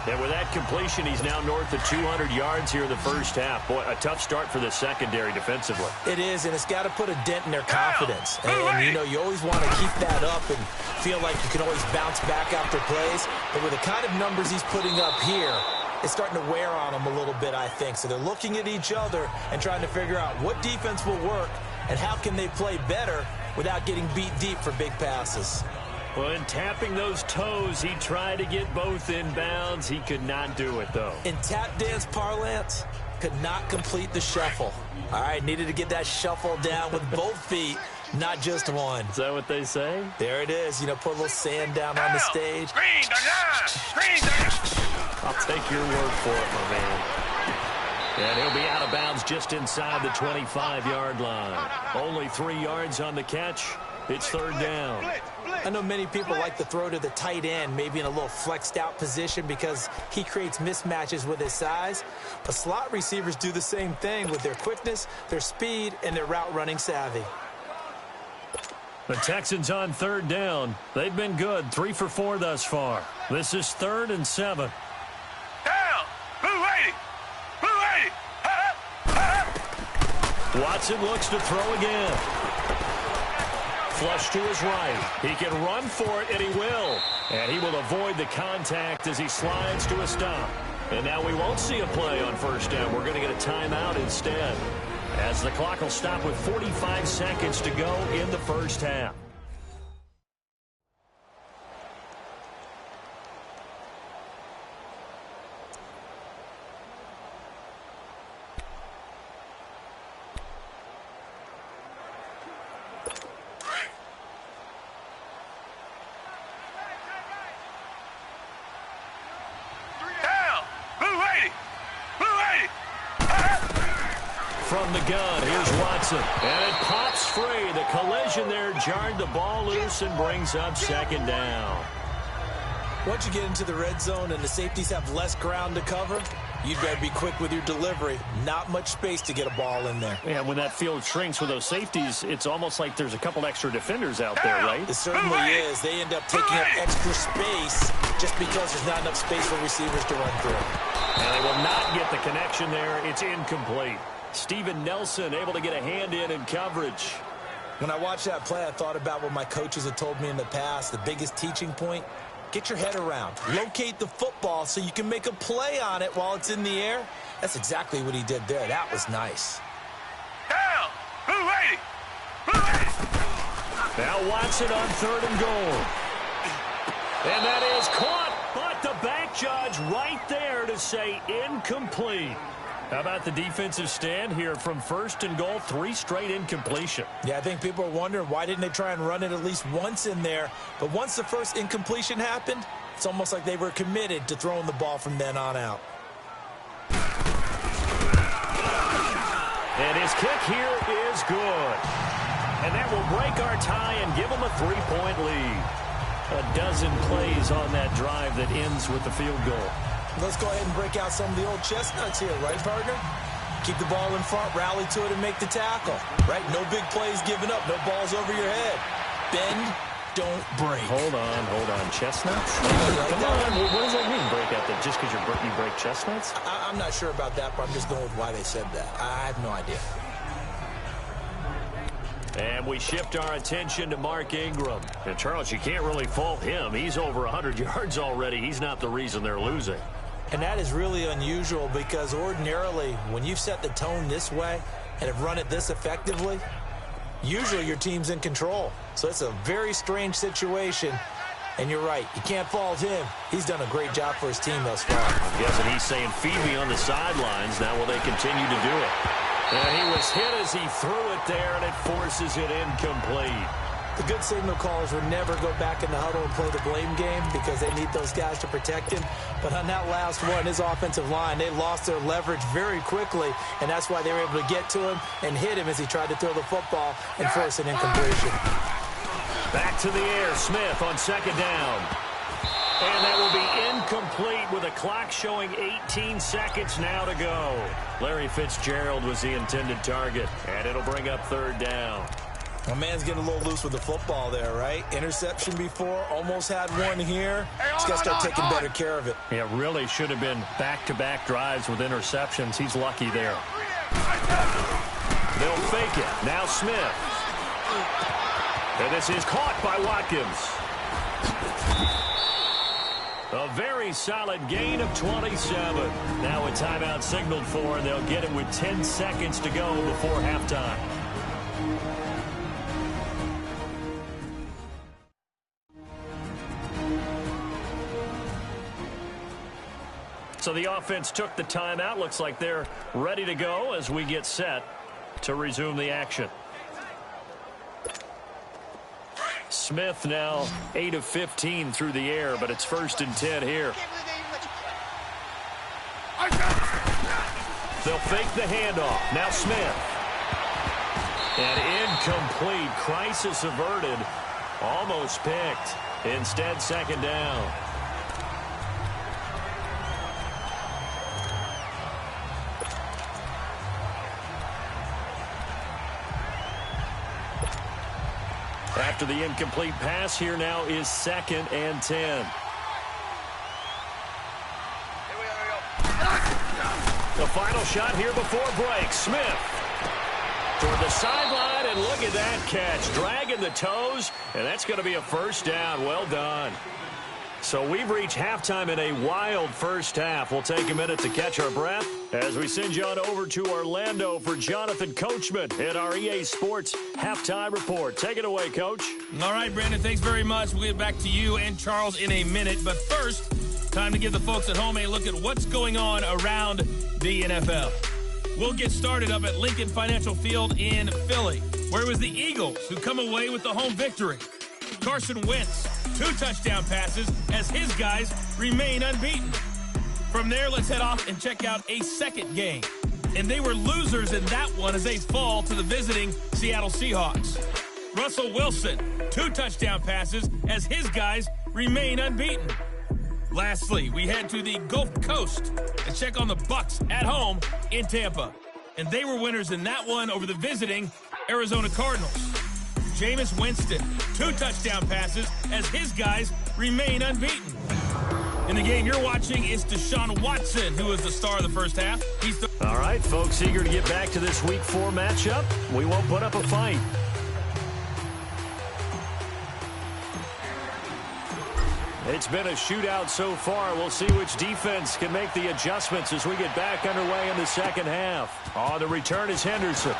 Speaker 2: And with that completion, he's now north of 200 yards here in the first half. Boy, a tough start for the secondary defensively.
Speaker 3: It is, and it's got to put a dent in their confidence. And you know, you always want to keep that up and feel like you can always bounce back after plays. But with the kind of numbers he's putting up here, it's starting to wear on them a little bit, I think. So they're looking at each other and trying to figure out what defense will work and how can they play better without getting beat deep for big passes.
Speaker 2: Well, in tapping those toes, he tried to get both in bounds. He could not do it, though.
Speaker 3: In tap dance parlance, could not complete the shuffle. All right, needed to get that shuffle down with both feet, not just one.
Speaker 2: Is that what they say?
Speaker 3: There it is. You know, put a little sand down on the stage.
Speaker 2: I'll take your word for it, my man. And he'll be out of bounds just inside the 25-yard line. Only 3 yards on the catch. It's 3rd down.
Speaker 3: I know many people like to throw to the tight end, maybe in a little flexed out position because he creates mismatches with his size. But slot receivers do the same thing with their quickness, their speed, and their route running savvy.
Speaker 2: The Texans on 3rd down. They've been good, 3 for 4 thus far. This is 3rd and 7. Watson looks to throw again. Flush to his right. He can run for it, and he will. And he will avoid the contact as he slides to a stop. And now we won't see a play on first down. We're going to get a timeout instead, as the clock will stop with 45 seconds to go in the first half. From the gun, here's Watson. And it pops free. The collision there jarred the ball loose and brings up second down.
Speaker 3: Once you get into the red zone and the safeties have less ground to cover, you'd better be quick with your delivery. Not much space to get a ball in there.
Speaker 2: And when that field shrinks with those safeties, it's almost like there's a couple extra defenders out there, right?
Speaker 3: It certainly is. They end up taking up extra space just because there's not enough space for receivers to run through.
Speaker 2: And they will not get the connection there. It's incomplete. Steven Nelson able to get a hand in coverage.
Speaker 3: When I watched that play, I thought about what my coaches had told me in the past. The biggest teaching point, get your head around. Locate the football so you can make a play on it while it's in the air. That's exactly what he did there. That was nice.
Speaker 2: Now Watson on 3rd and goal. And that is caught, but the back judge right there to say incomplete. How about the defensive stand here from 1st and goal, 3 straight incompletion.
Speaker 3: Yeah, I think people are wondering why didn't they try and run it at least once in there. But once the first incompletion happened, it's almost like they were committed to throwing the ball from then on out.
Speaker 2: And his kick here is good. And that will break our tie and give them a 3-point lead. A dozen plays on that drive that ends with the field goal.
Speaker 3: Let's go ahead and break out some of the old chestnuts here, right, partner? Keep the ball in front, rally to it, and make the tackle, right? No big plays given up, no balls over your head. Bend, don't break.
Speaker 2: Hold on. Chestnuts? Come on, what does that mean, break out that just because you break chestnuts?
Speaker 3: I'm not sure about that, but I'm just going with why they said that. I have no idea.
Speaker 2: And we shift our attention to Mark Ingram. And, Charles, you can't really fault him. He's over 100 yards already. He's not the reason they're losing.
Speaker 3: And that is really unusual because ordinarily when you've set the tone this way and have run it this effectively, usually your team's in control. So it's a very strange situation. And you're right, you can't fault him. He's done a great job for his team thus far.
Speaker 2: I'm guessing he's saying, feed me on the sidelines. Now will they continue to do it? And he was hit as he threw it there, and it forces it incomplete.
Speaker 3: The good signal callers would never go back in the huddle and play the blame game because they need those guys to protect him. But on that last one, his offensive line, they lost their leverage very quickly, and that's why they were able to get to him and hit him as he tried to throw the football and force an incompletion.
Speaker 2: Back to the air, Smith on 2nd down. And that will be incomplete with a clock showing 18 seconds now to go. Larry Fitzgerald was the intended target, and it'll bring up 3rd down.
Speaker 3: My man's getting a little loose with the football there, right? Interception before, almost had one here. He's got to start taking better care of it.
Speaker 2: Yeah, really should have been back-to-back drives with interceptions. He's lucky there. They'll fake it. Now Smith. And this is caught by Watkins. A very solid gain of 27. Now a timeout signaled for, and they'll get it with 10 seconds to go before halftime. So the offense took the timeout. Looks like they're ready to go as we get set to resume the action. Smith now 8 of 15 through the air, but it's 1st and 10 here. They'll fake the handoff. Now Smith. And incomplete. Crisis averted. Almost picked. Instead, 2nd down. After the incomplete pass, here now is 2nd and 10. The final shot here before break. Smith. toward the sideline, and look at that catch. Dragging the toes, and that's going to be a first down. Well done. So we've reached halftime in a wild first half. We'll take a minute to catch our breath as we send you on over to Orlando for Jonathan Coachman at our EA Sports Halftime Report. Take it away, Coach.
Speaker 1: All right, Brandon, thanks very much. We'll get back to you and Charles in a minute. But first, time to give the folks at home a look at what's going on around the NFL. We'll get started up at Lincoln Financial Field in Philly, where it was the Eagles who come away with the home victory. Carson Wentz, 2 touchdown passes as his guys remain unbeaten. From there, let's head off and check out a second game. And they were losers in that one as they fall to the visiting Seattle Seahawks. Russell Wilson, 2 touchdown passes as his guys remain unbeaten. Lastly, we head to the Gulf Coast and check on the Bucs at home in Tampa. And they were winners in that one over the visiting Arizona Cardinals. Jameis Winston, 2 touchdown passes as his guys remain unbeaten. In the game you're watching is Deshaun Watson, who is the star of the first half.
Speaker 2: All right, folks, eager to get back to this Week 4 matchup. We won't put up a fight. It's been a shootout so far. We'll see which defense can make the adjustments as we get back underway in the second half. On the return is Henderson.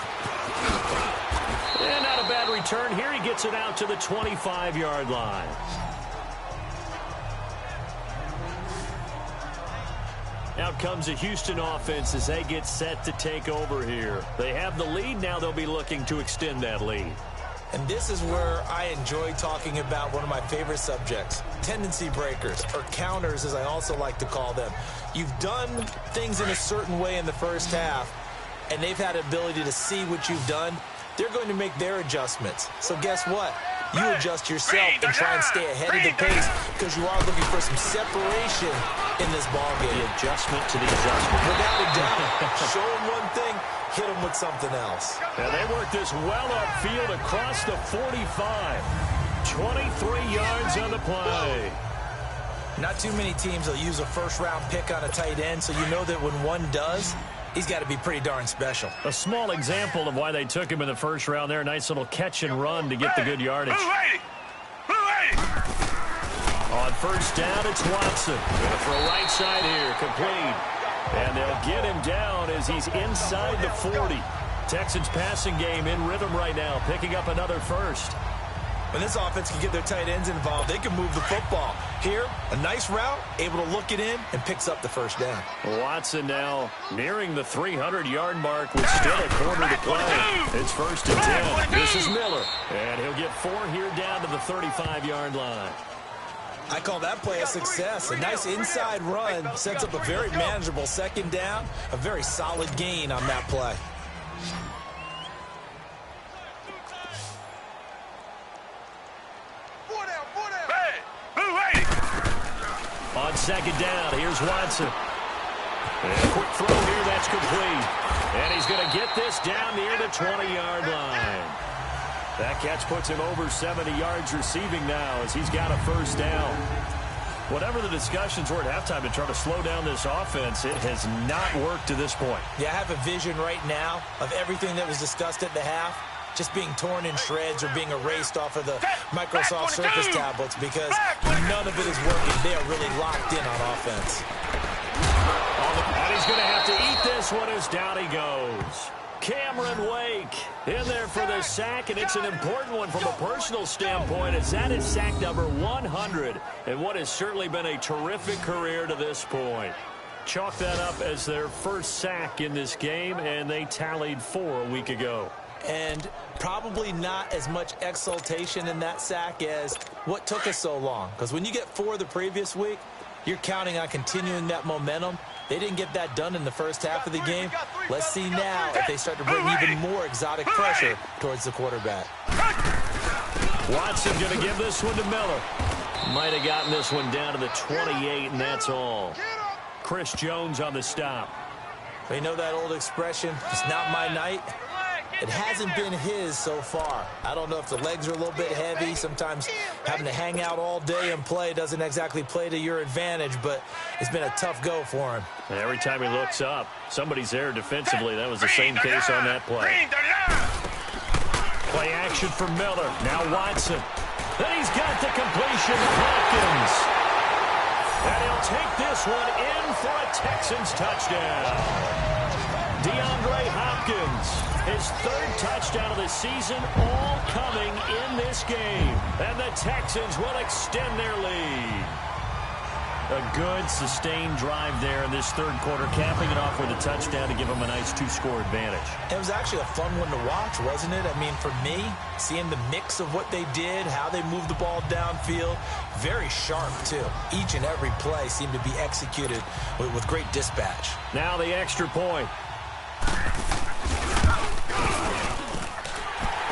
Speaker 2: And not a bad return here. He gets it out to the 25-yard line. Out comes the Houston offense as they get set to take over here. They have the lead. Now they'll be looking to extend that lead.
Speaker 3: And this is where I enjoy talking about one of my favorite subjects, tendency breakers, or counters as I also like to call them. You've done things in a certain way in the first half, and they've had the ability to see what you've done. They're going to make their adjustments. So guess what? You adjust yourself and try and stay ahead of the pace because you are looking for some separation in this ballgame.
Speaker 2: The adjustment to the adjustment.
Speaker 3: Without a doubt. Show them one thing, hit them with something else.
Speaker 2: And they work this well upfield across the 45. 23 yards on the play.
Speaker 3: Not too many teams will use a first-round pick on a tight end, so you know that when one does, he's got to be pretty darn special.
Speaker 2: A small example of why they took him in the first round there. Nice little catch and run to get the good yardage. On first down, it's Watson. Going for a right side here, complete. And they'll get him down as he's inside the 40. Texans passing game in rhythm right now, picking up another first.
Speaker 3: When this offense can get their tight ends involved, they can move the football. Here, a nice route, able to look it in, and picks up the first down.
Speaker 2: Watson now nearing the 300-yard mark with still a quarter to play. It's first and 10. This is Miller. And he'll get 4 here down to the 35-yard line.
Speaker 3: I call that play a success. A nice inside run sets up a very manageable second down. A very solid gain on that play.
Speaker 2: On second down, here's Watson. And a quick throw here, that's complete. And he's going to get this down near the 20-yard line. That catch puts him over 70 yards receiving now as he's got a first down. Whatever the discussions were at halftime to try to slow down this offense, it has not worked to this point.
Speaker 3: Yeah, I have a vision right now of everything that was discussed at the half just being torn in shreds or being erased off of the Microsoft Surface tablets because none of it is working. They are really locked in on offense.
Speaker 2: And he's going to have to eat this one as down he goes. Cameron Wake in there for the sack, and it's an important one from a personal standpoint as that is sack number 100 and what has certainly been a terrific career to this point. Chalk that up as their first sack in this game, and they tallied 4 a week ago.
Speaker 3: And probably not as much exultation in that sack as what took us so long. Because when you get 4 the previous week, you're counting on continuing that momentum. They didn't get that done in the first half of the game. Let's see now if they start to bring even more exotic pressure towards the quarterback.
Speaker 2: Watson going to give this one to Miller. Might have gotten this one down to the 28, and that's all. Chris Jones on the stop.
Speaker 3: You know that old expression, it's not my night? It hasn't been his so far. I don't know if the legs are a little bit heavy. Sometimes having to hang out all day and play doesn't exactly play to your advantage, but it's been a tough go for him.
Speaker 2: And every time he looks up, somebody's there defensively. That was the same case on that play. Play action for Miller. Now Watson. Then he's got the completion to Hopkins. And he'll take this one in for a Texans touchdown. DeAndre Hopkins, his third touchdown of the season, all coming in this game. And the Texans will extend their lead. A good, sustained drive there in this third quarter, capping it off with a touchdown to give them a nice two-score advantage.
Speaker 3: It was actually a fun one to watch, wasn't it? I mean, for me, seeing the mix of what they did, how they moved the ball downfield, very sharp, too. Each and every play seemed to be executed with great dispatch.
Speaker 2: Now the extra point.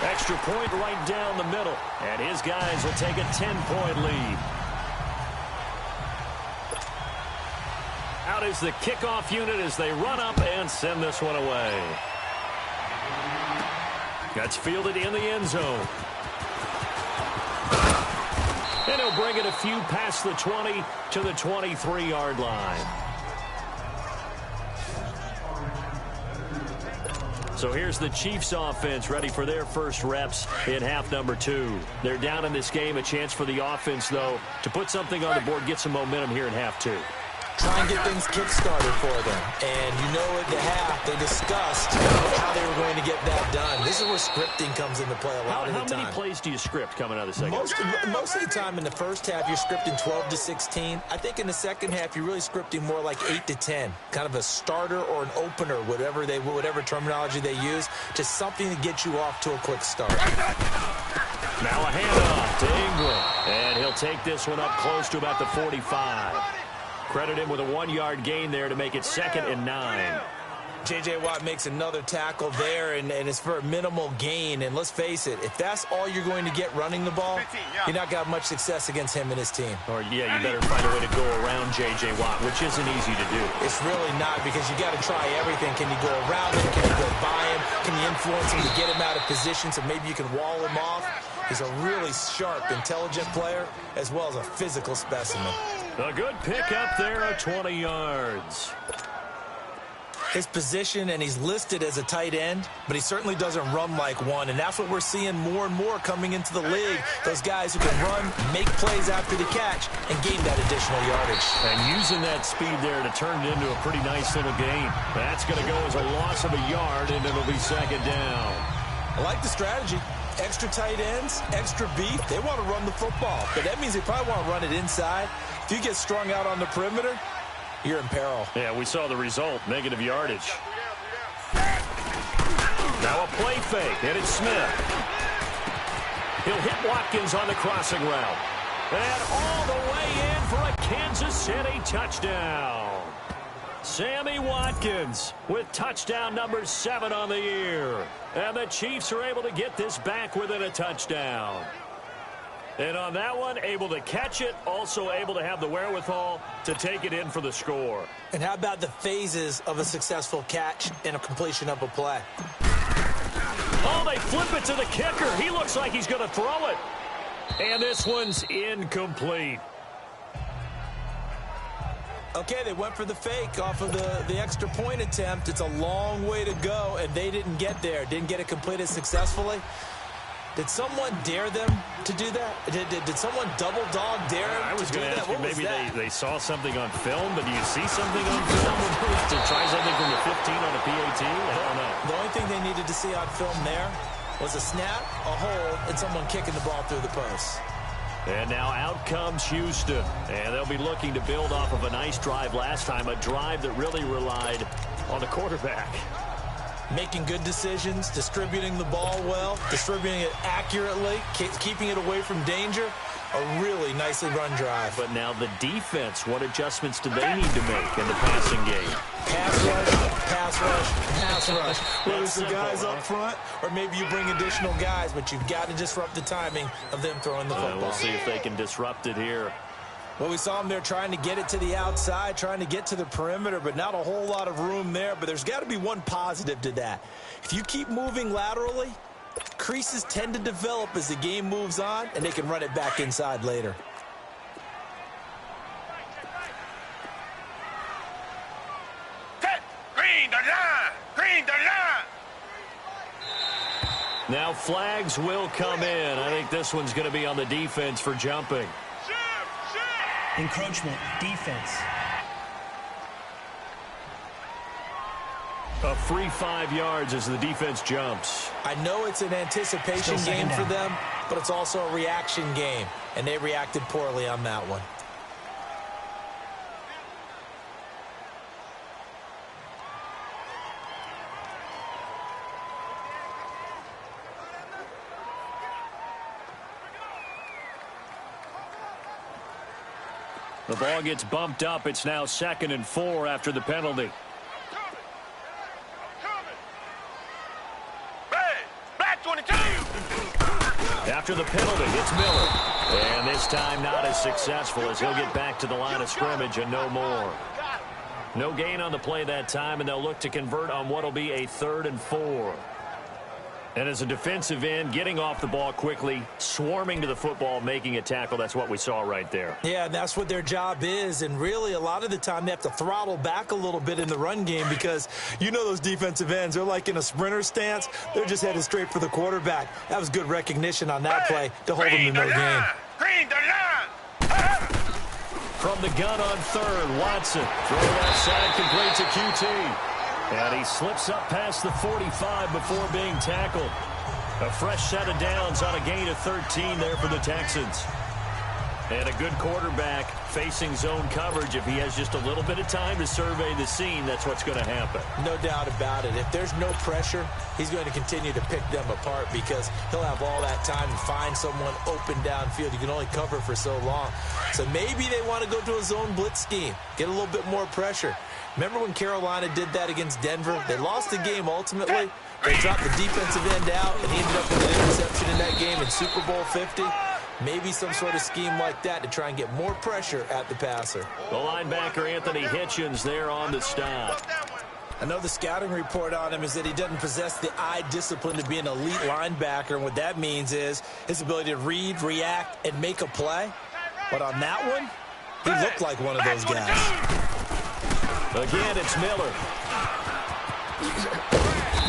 Speaker 2: Extra point right down the middle. And his guys will take a 10-point lead. Out is the kickoff unit as they run up and send this one away. That's fielded in the end zone. And he'll bring it a few past the 20 to the 23-yard line. So here's the Chiefs offense ready for their first reps in half number 2. They're down in this game. A chance for the offense, though, to put something on the board, get some momentum here in half 2.
Speaker 3: Try and get things kick-started for them. And you know at the half, they discussed how they were going to get that done. This is where scripting comes into play a lot of the time.
Speaker 2: How many plays do you script coming out of the second?
Speaker 3: Most of the time in the first half, you're scripting 12 to 16. I think in the second half, you're really scripting more like 8 to 10. Kind of a starter or an opener, whatever terminology they use. Just something to get you off to a quick start.
Speaker 2: Now a handoff to Ingram. And he'll take this one up close to about the 45. Credit him with a 1-yard gain there to make it 2nd and 9.
Speaker 3: J.J. Watt makes another tackle there, and it's for a minimal gain. And let's face it, if that's all you're going to get running the ball, you're not going to have much success against him and his team.
Speaker 2: Or, yeah, you better find a way to go around J.J. Watt, which isn't easy to do.
Speaker 3: It's really not, because you got to try everything. Can you go around him? Can you go by him? Can you influence him to get him out of position so maybe you can wall him off? He's a really sharp, intelligent player, as well as a physical specimen.
Speaker 2: A good pick up there of 20 yards.
Speaker 3: His position, and he's listed as a tight end, but he certainly doesn't run like one, and that's what we're seeing more and more coming into the league. Those guys who can run, make plays after the catch, and gain that additional yardage.
Speaker 2: And using that speed there to turn it into a pretty nice little gain. That's going to go as a loss of a yard, and it'll be 2nd down.
Speaker 3: I like the strategy. Extra tight ends, extra beef. They want to run the football, but that means they probably want to run it inside. If you get strung out on the perimeter, you're in peril.
Speaker 2: Yeah, we saw the result, negative yardage. Now a play fake, and it's Smith. He'll hit Watkins on the crossing route. And all the way in for a Kansas City touchdown. Sammy Watkins with touchdown number 7 on the year. And the Chiefs are able to get this back within a touchdown. And on that one, able to catch it, also able to have the wherewithal to take it in for the score.
Speaker 3: And how about the phases of a successful catch and a completion of a play?
Speaker 2: Oh, they flip it to the kicker. He looks like he's going to throw it. And this one's incomplete.
Speaker 3: Okay, they went for the fake off of the extra point attempt. It's a long way to go, and they didn't get there. Didn't get it completed successfully. Did someone dare them to do that? Did someone double dog dare them
Speaker 2: I was
Speaker 3: to do
Speaker 2: going to
Speaker 3: that?
Speaker 2: ask you,
Speaker 3: What was
Speaker 2: maybe
Speaker 3: that?
Speaker 2: they saw something on film, but do you see something on film to try something from the 15 on a PAT? I don't know.
Speaker 3: The only thing they needed to see on film there was a snap, a hold, and someone kicking the ball through the post.
Speaker 2: And now out comes Houston. And they'll be looking to build off of a nice drive last time, a drive that really relied on the quarterback.
Speaker 3: Making good decisions, distributing the ball well, distributing it accurately, keeping it away from danger. A really nicely run drive.
Speaker 2: But now the defense, what adjustments do they need to make in the passing game?
Speaker 3: Pass rush, pass rush, pass rush. Whether it's the
Speaker 2: simple,
Speaker 3: guys
Speaker 2: right?
Speaker 3: up front or maybe you bring additional guys, but you've got to disrupt the timing of them throwing the football.
Speaker 2: We'll see if they can disrupt it here.
Speaker 3: Well, we saw them there trying to get it to the outside, trying to get to the perimeter, but not a whole lot of room there. But there's got to be one positive to that. If you keep moving laterally, creases tend to develop as the game moves on, and they can run it back inside later.
Speaker 2: Now flags will come in. I think this one's going to be on the defense for jumping.
Speaker 4: Encroachment, defense.
Speaker 2: A free 5 yards as the defense jumps.
Speaker 3: I know it's an anticipation game for them, but it's also a reaction game, and they reacted poorly on that one.
Speaker 2: The ball gets bumped up. It's now 2nd and 4 after the penalty. After the penalty, it's Miller. And this time not as successful as he'll get back to the line of scrimmage and no more. No gain on the play that time, and they'll look to convert on what will be a 3rd and 4. And as a defensive end, getting off the ball quickly, swarming to the football, making a tackle, that's what we saw right there.
Speaker 3: Yeah, and that's what their job is. And really, a lot of the time, they have to throttle back a little bit in the run game because you know those defensive ends, they're like in a sprinter stance. They're just headed straight for the quarterback. That was good recognition on that play to hold them to no gain.
Speaker 2: From the gun on 3rd, Watson. Throw outside, complete to QT. And he slips up past the 45 before being tackled. A fresh set of downs on a gain of 13 there for the Texans. And a good quarterback facing zone coverage. If he has just a little bit of time to survey the scene, that's what's going to happen.
Speaker 3: No doubt about it. If there's no pressure, he's going to continue to pick them apart because he'll have all that time to find someone open downfield. You can only cover for so long. So maybe they want to go to a zone blitz scheme, get a little bit more pressure. Remember when Carolina did that against Denver? They lost the game ultimately. They dropped the defensive end out, and he ended up with an interception in that game in Super Bowl 50. Maybe some sort of scheme like that to try and get more pressure at the passer.
Speaker 2: The linebacker, Anthony Hitchens, there on the stop.
Speaker 3: I know the scouting report on him is that he doesn't possess the eye discipline to be an elite linebacker, and what that means is his ability to read, react, and make a play. But on that one, he looked like one of those guys.
Speaker 2: Again, it's Miller.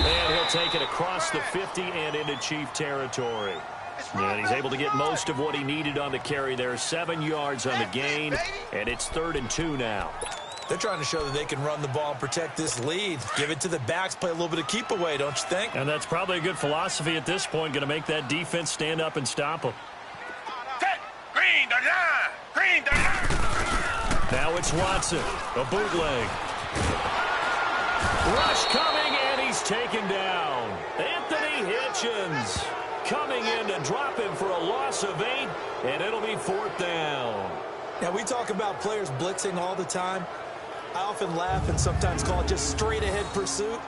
Speaker 2: And he'll take it across the 50 and into Chief territory. And he's able to get most of what he needed on the carry there. 7 yards on the gain, and it's 3rd and 2 now.
Speaker 3: They're trying to show that they can run the ball and protect this lead. Give it to the backs, play a little bit of keep away, don't you think?
Speaker 2: And that's probably a good philosophy at this point, going to make that defense stand up and stop them. Now it's Watson, a bootleg. Rush coming, and he's taken down. Anthony Hitchens coming in to drop him for a loss of 8, and it'll be 4th down.
Speaker 3: Now, we talk about players blitzing all the time. I often laugh and sometimes call it just straight-ahead pursuit.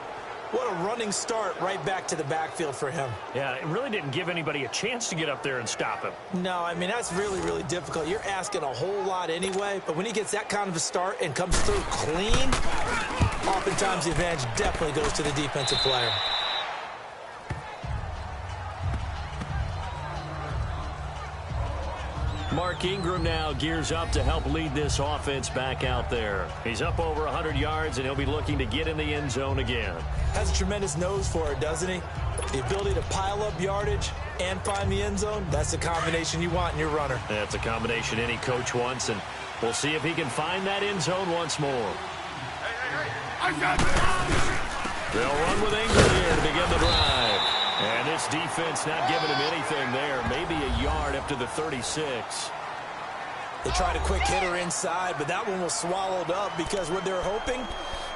Speaker 3: What a running start right back to the backfield for him.
Speaker 2: Yeah, it really didn't give anybody a chance to get up there and stop him.
Speaker 3: No, I mean, that's really, really difficult. You're asking a whole lot anyway, but when he gets that kind of a start and comes through clean, oftentimes the advantage definitely goes to the defensive player.
Speaker 2: Mark Ingram now gears up to help lead this offense back out there. He's up over 100 yards, and he'll be looking to get in the end zone again.
Speaker 3: Has a tremendous nose for it, doesn't he? The ability to pile up yardage and find the end zone, that's the combination you want in your runner.
Speaker 2: That's a combination any coach wants, and we'll see if he can find that end zone once more. They'll run with Ingram here to begin the drive. And this defense not giving him anything there. Maybe a yard up to the 36.
Speaker 3: They tried a quick hitter inside, but that one was swallowed up because what they're hoping,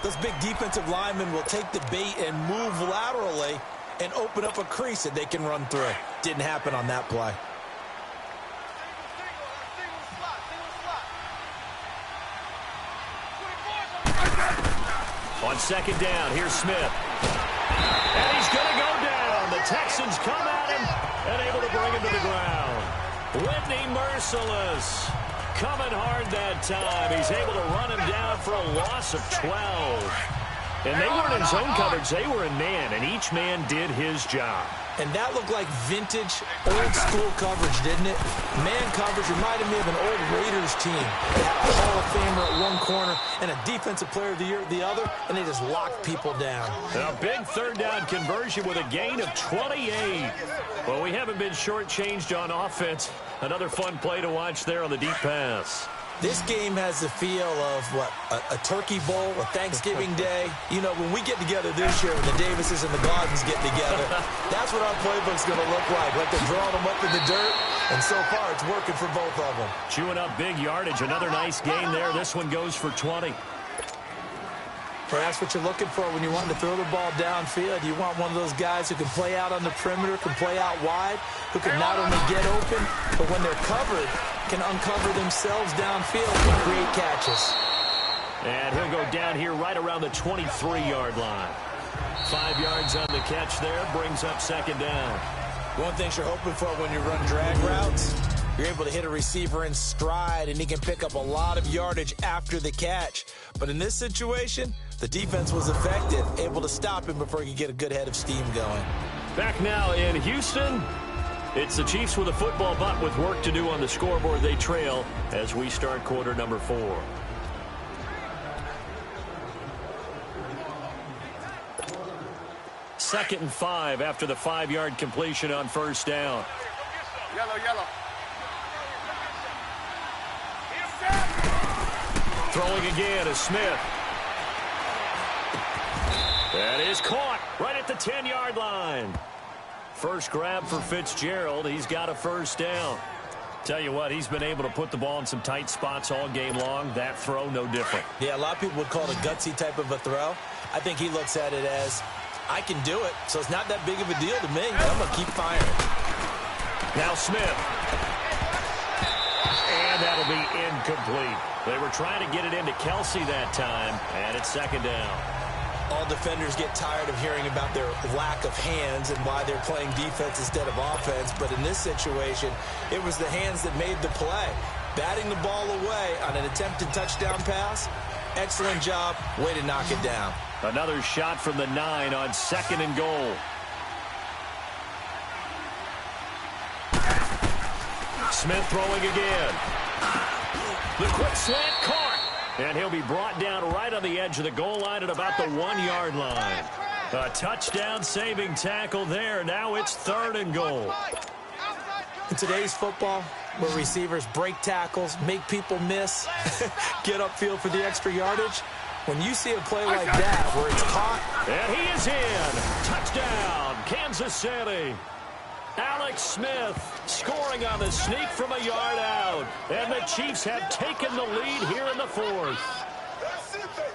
Speaker 3: those big defensive linemen will take the bait and move laterally and open up a crease that they can run through. Didn't happen on that play.
Speaker 2: On 2nd down, here's Smith. And he's going to go down. The Texans come at him and able to bring him to the ground. Whitney Merciless coming hard that time. He's able to run him down for a loss of 12. And they weren't in zone coverage. They were in man, and each man did his job.
Speaker 3: And that looked like vintage, old-school coverage, didn't it? Man coverage reminded me of an old Raiders team. They had a Hall of Famer at one corner and a Defensive Player of the Year at the other, and they just locked people down.
Speaker 2: A big third down conversion with a gain of 28. Well, we haven't been shortchanged on offense. Another fun play to watch there on the deep pass.
Speaker 3: This game has the feel of, what, a turkey bowl, a Thanksgiving Day. You know, when we get together this year, when the Davises and the Gardens get together, that's what our playbook's going to look like they're drawing them up in the dirt. And so far, it's working for both of them.
Speaker 2: Chewing up big yardage. Another nice gain there. This one goes for 20.
Speaker 3: That's what you're looking for when you want to throw the ball downfield. You want one of those guys who can play out on the perimeter, can play out wide, who can not only get open, but when they're covered, can uncover themselves downfield and create catches.
Speaker 2: And he'll go down here right around the 23-yard line. 5 yards on the catch there, brings up second down.
Speaker 3: One thing you're hoping for when you run drag routes, you're able to hit a receiver in stride, and he can pick up a lot of yardage after the catch. But in this situation, the defense was effective, able to stop him before he could get a good head of steam going.
Speaker 2: Back now in Houston, it's the Chiefs with a football, but with work to do on the scoreboard. They trail as we start quarter number 4. Second and 5 after the 5-yard completion on first down.
Speaker 6: Yellow.
Speaker 2: Throwing again is Smith. That is caught right at the 10-yard line. First grab for Fitzgerald. He's got a first down. Tell you what, he's been able to put the ball in some tight spots all game long. That throw, no different.
Speaker 3: Yeah, a lot of people would call it a gutsy type of a throw. I think he looks at it as, I can do it, so it's not that big of a deal to me. I'm going to keep firing.
Speaker 2: Now Smith. And that'll be incomplete. They were trying to get it into Kelsey that time, and it's second down.
Speaker 3: All defenders get tired of hearing about their lack of hands and why they're playing defense instead of offense. But in this situation, it was the hands that made the play. Batting the ball away on an attempted touchdown pass. Excellent job. Way to knock it down.
Speaker 2: Another shot from the 9 on second and goal. Smith throwing again. The quick slant caught. And he'll be brought down right on the edge of the goal line at about the 1-yard line. A touchdown-saving tackle there. Now it's third and goal.
Speaker 3: In today's football, where receivers break tackles, make people miss, get upfield for the extra yardage, when you see a play like that where it's caught.
Speaker 2: And he is in. Touchdown, Kansas City. Alex Smith scoring on the sneak from a yard out. And the Chiefs have taken the lead here in the 4th.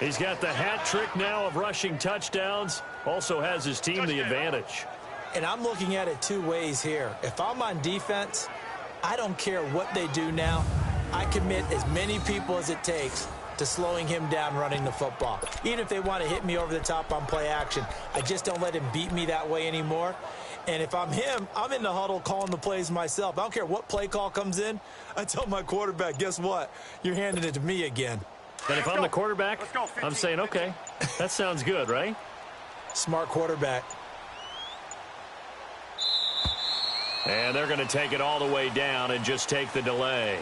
Speaker 2: He's got the hat trick now of rushing touchdowns. Also has his team the advantage.
Speaker 3: And I'm looking at it two ways here. If I'm on defense, I don't care what they do now. I commit as many people as it takes to slowing him down running the football. Even if they want to hit me over the top on play action, I just don't let him beat me that way anymore. And if I'm him, I'm in the huddle calling the plays myself. I don't care what play call comes in. I tell my quarterback, guess what? You're handing it to me again.
Speaker 2: And if I'm the quarterback, I'm saying, okay, that sounds good, right?
Speaker 3: Smart quarterback.
Speaker 2: And they're going to take it all the way down and just take the delay.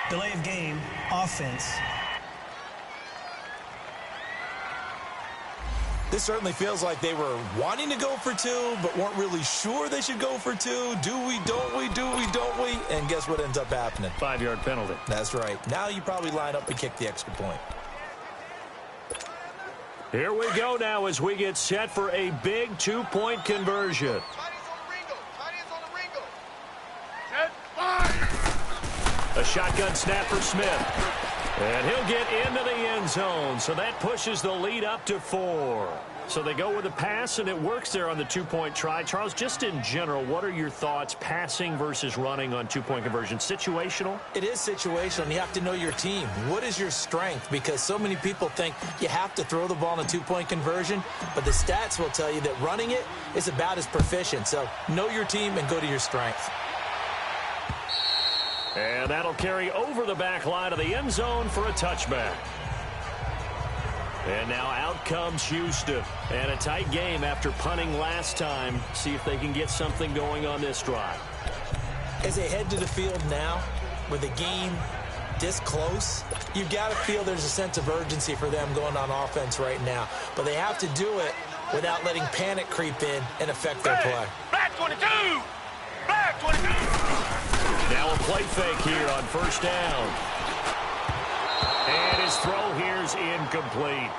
Speaker 4: Delay of game, offense.
Speaker 3: This certainly feels like they were wanting to go for 2, but weren't really sure they should go for 2. Do we, don't we, do we, don't we? And guess what ends up happening?
Speaker 2: 5-yard penalty.
Speaker 3: That's right. Now you probably line up and kick the extra point.
Speaker 2: Here we go now as we get set for a big 2-point conversion. A shotgun snap for Smith. And he'll get into the end zone, so that pushes the lead up to 4. So they go with a pass, and it works there on the 2-point try. Charles, just in general, what are your thoughts passing versus running on 2-point conversion? Situational?
Speaker 3: It is situational, and you have to know your team. What is your strength? Because so many people think you have to throw the ball in a 2-point conversion, but the stats will tell you that running it is about as proficient. So know your team and go to your strength.
Speaker 2: And that'll carry over the back line of the end zone for a touchback. And now out comes Houston. And a tight game after punting last time. See if they can get something going on this drive.
Speaker 3: As they head to the field now, with the game this close, you've got to feel there's a sense of urgency for them going on offense right now. But they have to do it without letting panic creep in and affect their play.
Speaker 1: Back 22! Back 22!
Speaker 2: Now a play fake here on first down. And his throw here's incomplete.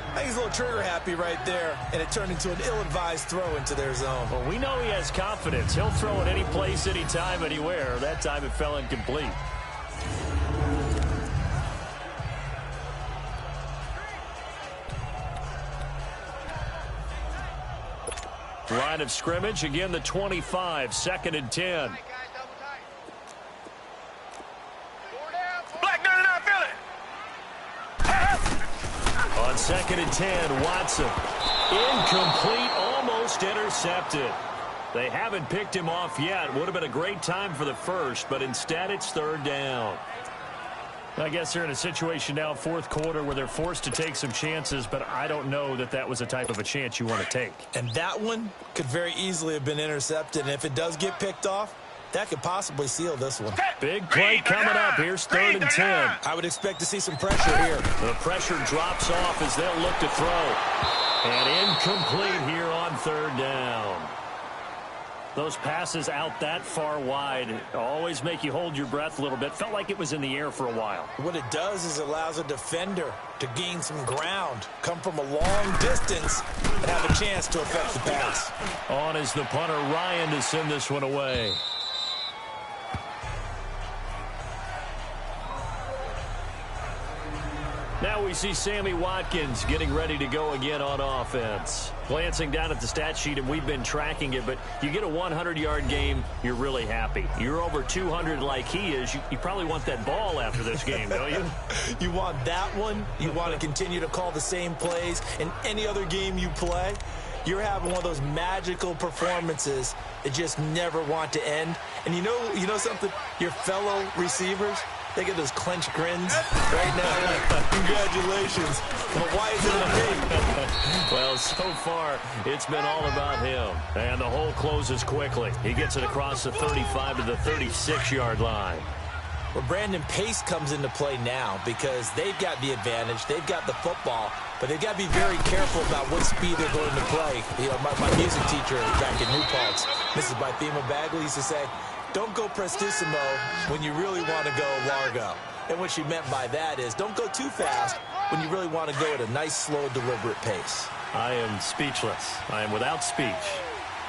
Speaker 3: I think he's a little trigger happy right there, and it turned into an ill-advised throw into their zone.
Speaker 2: Well, we know he has confidence. He'll throw it any place, anytime, anywhere. That time it fell incomplete. Line of scrimmage, again the 25, 2nd and 10.
Speaker 1: Black 99, feel it!
Speaker 2: On 2nd and 10, Watson. Incomplete, almost intercepted. They haven't picked him off yet. Would have been a great time for the first, but instead it's 3rd down. I guess they're in a situation now, 4th quarter, where they're forced to take some chances, but I don't know that that was the type of a chance you want to take.
Speaker 3: And that one could very easily have been intercepted, and if it does get picked off, that could possibly seal this one.
Speaker 2: Big play coming up. Here's 3rd and 10.
Speaker 3: I would expect to see some pressure here.
Speaker 2: The pressure drops off as they'll look to throw. And incomplete here on 3rd down. Those passes out that far wide always make you hold your breath a little bit. Felt like it was in the air for a while.
Speaker 3: What it does is it allows a defender to gain some ground, come from a long distance, and have a chance to affect the pass.
Speaker 2: On is the punter, Ryan, to send this one away. Now we see Sammy Watkins getting ready to go again on offense. Glancing down at the stat sheet, and we've been tracking it, but you get a 100-yard game, you're really happy. You're over 200 like he is. You probably want that ball after this game, don't you?
Speaker 3: You want that one. You want to continue to call the same plays in any other game you play. You're having one of those magical performances that just never want to end. And you know something? Your fellow receivers, they get those clenched grins right now. Congratulations. Well, why is it on me?
Speaker 2: Well, so far, it's been all about him. And the hole closes quickly. He gets it across the 35 to the 36-yard line.
Speaker 3: Well, Brandon, pace comes into play now because they've got the advantage. They've got the football, but they've got to be very careful about what speed they're going to play. You know, my music teacher back in New Paltz, Mrs. Bythema Bagley, used to say, don't go prestissimo when you really want to go largo. And what she meant by that is don't go too fast when you really want to go at a nice, slow, deliberate pace.
Speaker 2: I am speechless. I am without speech.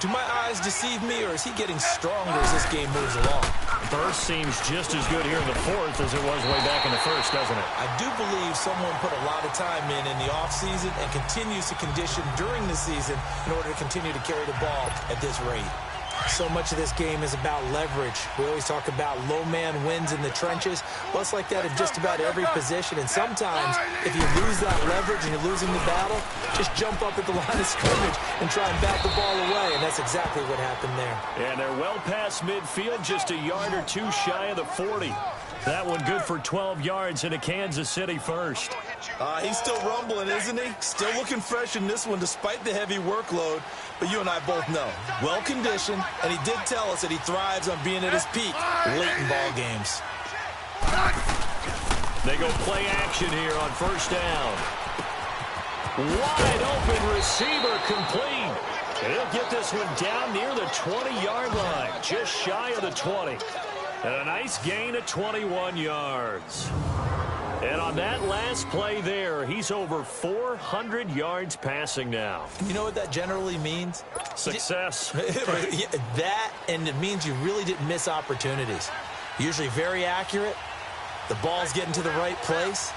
Speaker 3: Do my eyes deceive me, or is he getting stronger as this game moves along?
Speaker 2: Burst seems just as good here in the 4th as it was way back in the 1st, doesn't it?
Speaker 3: I do believe someone put a lot of time in the offseason and continues to condition during the season in order to continue to carry the ball at this rate. So much of this game is about leverage. We always talk about low man wins in the trenches. Well, it's like that in just about every position. And sometimes, if you lose that leverage and you're losing the battle, just jump up at the line of scrimmage and try and bat the ball away. And that's exactly what happened there.
Speaker 2: And they're well past midfield, just a yard or two shy of the 40. That one good for 12 yards into Kansas City first.
Speaker 3: He's still rumbling, isn't he? Still looking fresh in this one despite the heavy workload. But you and I both know, well-conditioned, and he did tell us that he thrives on being at his peak late in ball games.
Speaker 2: They go play action here on first down. Wide open receiver complete. He'll get this one down near the 20-yard line, just shy of the 20. And a nice gain of 21 yards. And on that last play there, he's over 400 yards passing now.
Speaker 3: You know what that generally means?
Speaker 2: Success.
Speaker 3: That, and it means you really didn't miss opportunities. Usually very accurate. The ball's getting to the right place.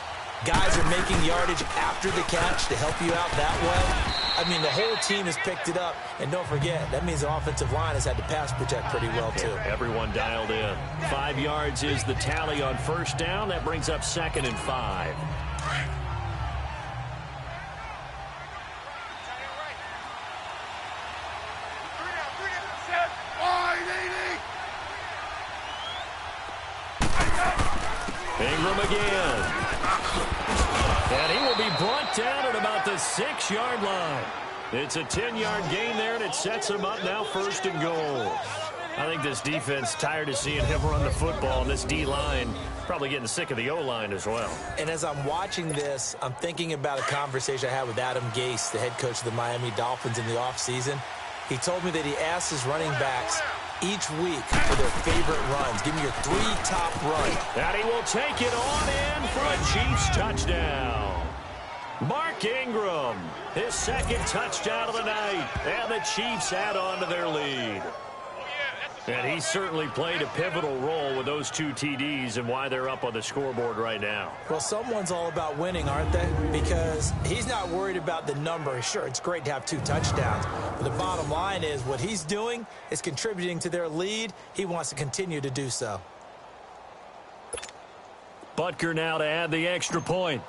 Speaker 3: Guys are making yardage after the catch to help you out that way. I mean, the whole team has picked it up. And don't forget, that means the offensive line has had to pass protect pretty well, too.
Speaker 2: Everyone dialed in. 5 yards is the tally on first down. That brings up 2nd and 5. Ingram again. 6-yard line. It's a 10-yard gain there, and it sets him up now 1st and goal. I think this defense tired of seeing him run the football, and this D-line probably getting sick of the O-line as well.
Speaker 3: And as I'm watching this, I'm thinking about a conversation I had with Adam Gase, the head coach of the Miami Dolphins in the offseason. He told me that he asked his running backs each week for their favorite runs. Give me your 3 top runs.
Speaker 2: And he will take it on in for a Chiefs touchdown. Mark Ingram, his 2nd touchdown of the night, and the Chiefs add on to their lead. And he certainly played a pivotal role with those 2 TDs and why they're up on the scoreboard right now.
Speaker 3: Well, someone's all about winning, aren't they? Because he's not worried about the number. Sure, it's great to have 2 touchdowns. But the bottom line is what he's doing is contributing to their lead. He wants to continue to do so.
Speaker 2: Butker now to add the extra point.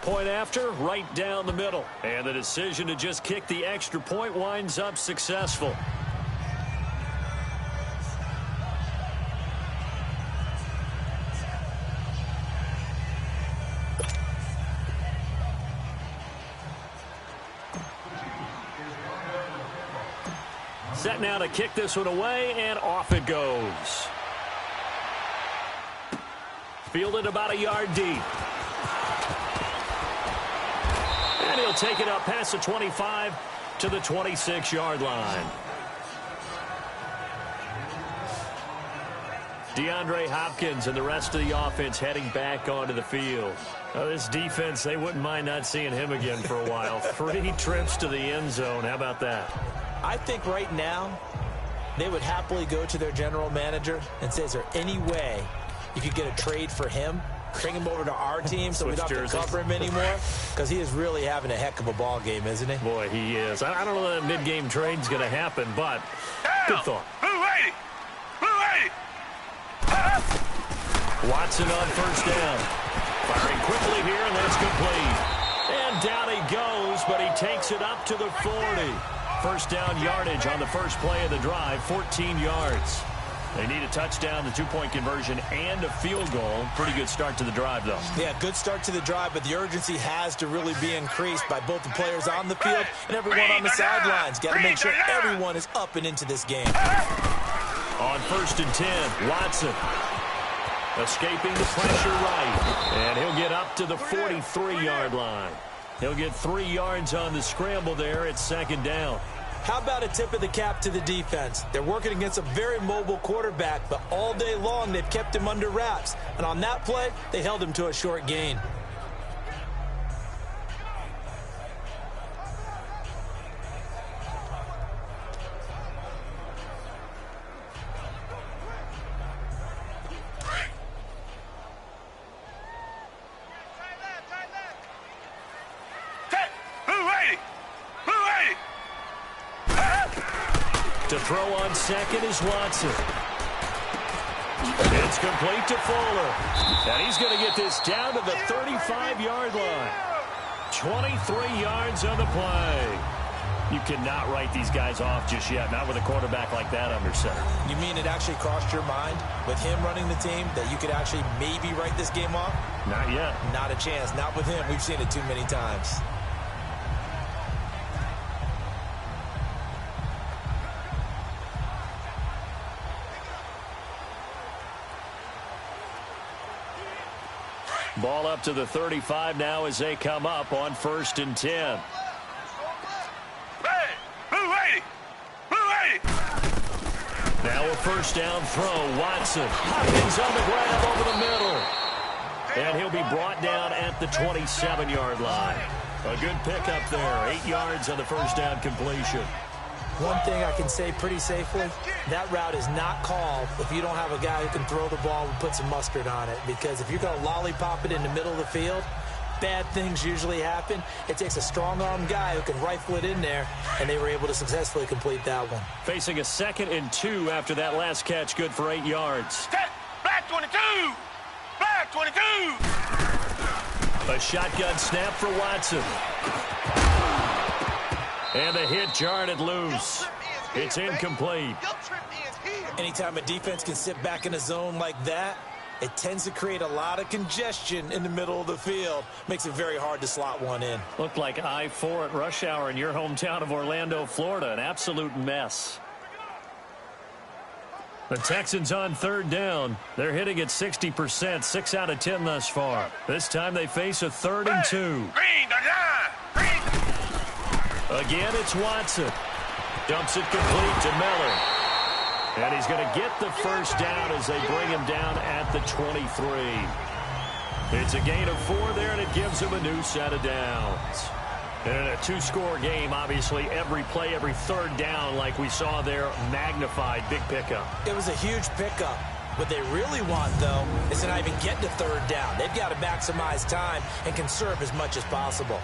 Speaker 2: Point after, right down the middle. And the decision to just kick the extra point winds up successful. Set now to kick this one away, and off it goes. Fielded about a yard deep. And he'll take it up past the 25 to the 26-yard line. DeAndre Hopkins and the rest of the offense heading back onto the field. This defense, they wouldn't mind not seeing him again for a while. 3 trips to the end zone. How about that?
Speaker 3: I think right now they would happily go to their general manager and say, is there any way you could get a trade for him? Bring him over to our team so we don't have to cover him anymore, because he is really having a heck of a ball game, isn't he?
Speaker 2: Boy, he is. I don't know that a mid-game trade's going to happen, but good thought. Watson on 1st down. Firing quickly here, and that's complete. And down he goes, but he takes it up to the 40. 1st down yardage on the first play of the drive, 14 yards. They need a touchdown, the 2-point conversion, and a field goal. Pretty good start to the drive, though.
Speaker 3: Yeah, good start to the drive, but the urgency has to really be increased by both the players on the field and everyone on the sidelines. Got to make sure everyone is up and into this game.
Speaker 2: On 1st and 10, Watson escaping the pressure right, and he'll get up to the 43-yard line. He'll get 3 yards on the scramble there at 2nd down.
Speaker 3: How about a tip of the cap to the defense? They're working against a very mobile quarterback, but all day long they've kept him under wraps. And on that play, they held him to a short gain.
Speaker 2: To throw on 2nd is Watson. It's complete to Fuller. And he's going to get this down to the 35-yard line. 23 yards on the play. You cannot write these guys off just yet, not with a quarterback like that under center.
Speaker 3: You mean it actually crossed your mind with him running the team that you could actually maybe write this game off?
Speaker 2: Not yet.
Speaker 3: Not a chance. Not with him. We've seen it too many times.
Speaker 2: Ball up to the 35 now as they come up on 1st and 10. Now a 1st down throw. Watson. Hopkins on the grab over the middle. And he'll be brought down at the 27-yard line. A good pickup there. 8 yards on the 1st down completion.
Speaker 3: One thing I can say pretty safely, that route is not called if you don't have a guy who can throw the ball and put some mustard on it. Because if you're going to lollipop it in the middle of the field, bad things usually happen. It takes a strong-arm guy who can rifle it in there, and they were able to successfully complete that one.
Speaker 2: Facing a 2nd and 2 after that last catch, good for 8 yards.
Speaker 6: Black 22! Black 22!
Speaker 2: A shotgun snap for Watson. And the hit jarred it loose. It's incomplete.
Speaker 3: Anytime a defense can sit back in a zone like that, It tends to create a lot of congestion in the middle of the field. Makes it very hard to slot one in.
Speaker 2: Looked like I-4 at rush hour in your hometown of Orlando, Florida. An absolute mess. The Texans on third down. They're hitting at 60%, 6 out of 10 thus far. This time they face a 3rd and 2.
Speaker 6: Green, the line. Green.
Speaker 2: Again, it's Watson. Dumps it complete to Miller. And he's going to get the first down as they bring him down at the 23. It's a gain of 4 there, and it gives him a new set of downs. And in a 2-score game, obviously, every play, every 3rd down, like we saw there, magnified. Big pickup.
Speaker 3: It was a huge pickup. What they really want, though, is to not even get to 3rd down. They've got to maximize time and conserve as much as possible.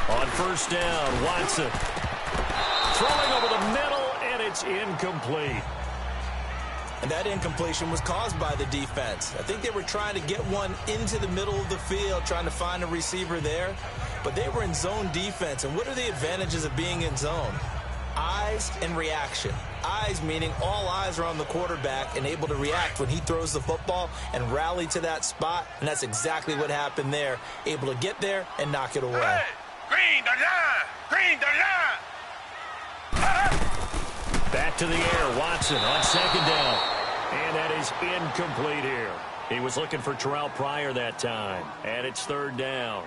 Speaker 2: On first down, Watson throwing over the middle, and it's incomplete.
Speaker 3: And that incompletion was caused by the defense. I think they were trying to get one into the middle of the field, trying to find a receiver there. But they were in zone defense. And what are the advantages of being in zone? Eyes and reaction. Eyes meaning all eyes are on the quarterback and able to react when he throws the football and rally to that spot. And that's exactly what happened there. Able to get there and knock it away.
Speaker 6: Hey, green, the line. Green, the line.
Speaker 2: Back to the air, Watson on 2nd down. And that is incomplete here. He was looking for Terrell Pryor that time. And it's 3rd down.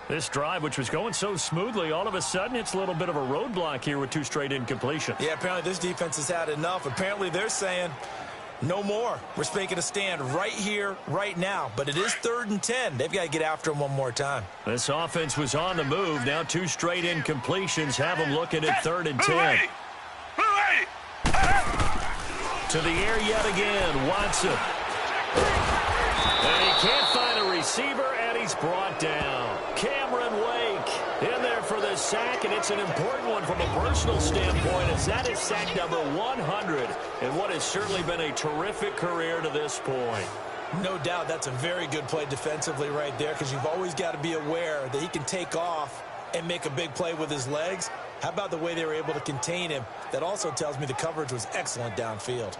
Speaker 2: This drive, which was going so smoothly, all of a sudden it's a little bit of a roadblock here with 2 straight incompletions.
Speaker 3: Yeah, apparently this defense has had enough. Apparently they're saying no more. We're making a stand right here, right now. But it is 3rd and 10. They've got to get after him one more time.
Speaker 2: This offense was on the move. Now 2 straight incompletions have them looking at 3rd and 10. To the air yet again, Watson. And he can't find a receiver, and he's brought down. Cameron Wake in there for the sack, and it's an important one from a personal standpoint, as that is sack number 100 in what has certainly been a terrific career to this point.
Speaker 3: No doubt that's a very good play defensively right there, because you've always got to be aware that he can take off and make a big play with his legs. How about the way they were able to contain him? That also tells me the coverage was excellent downfield.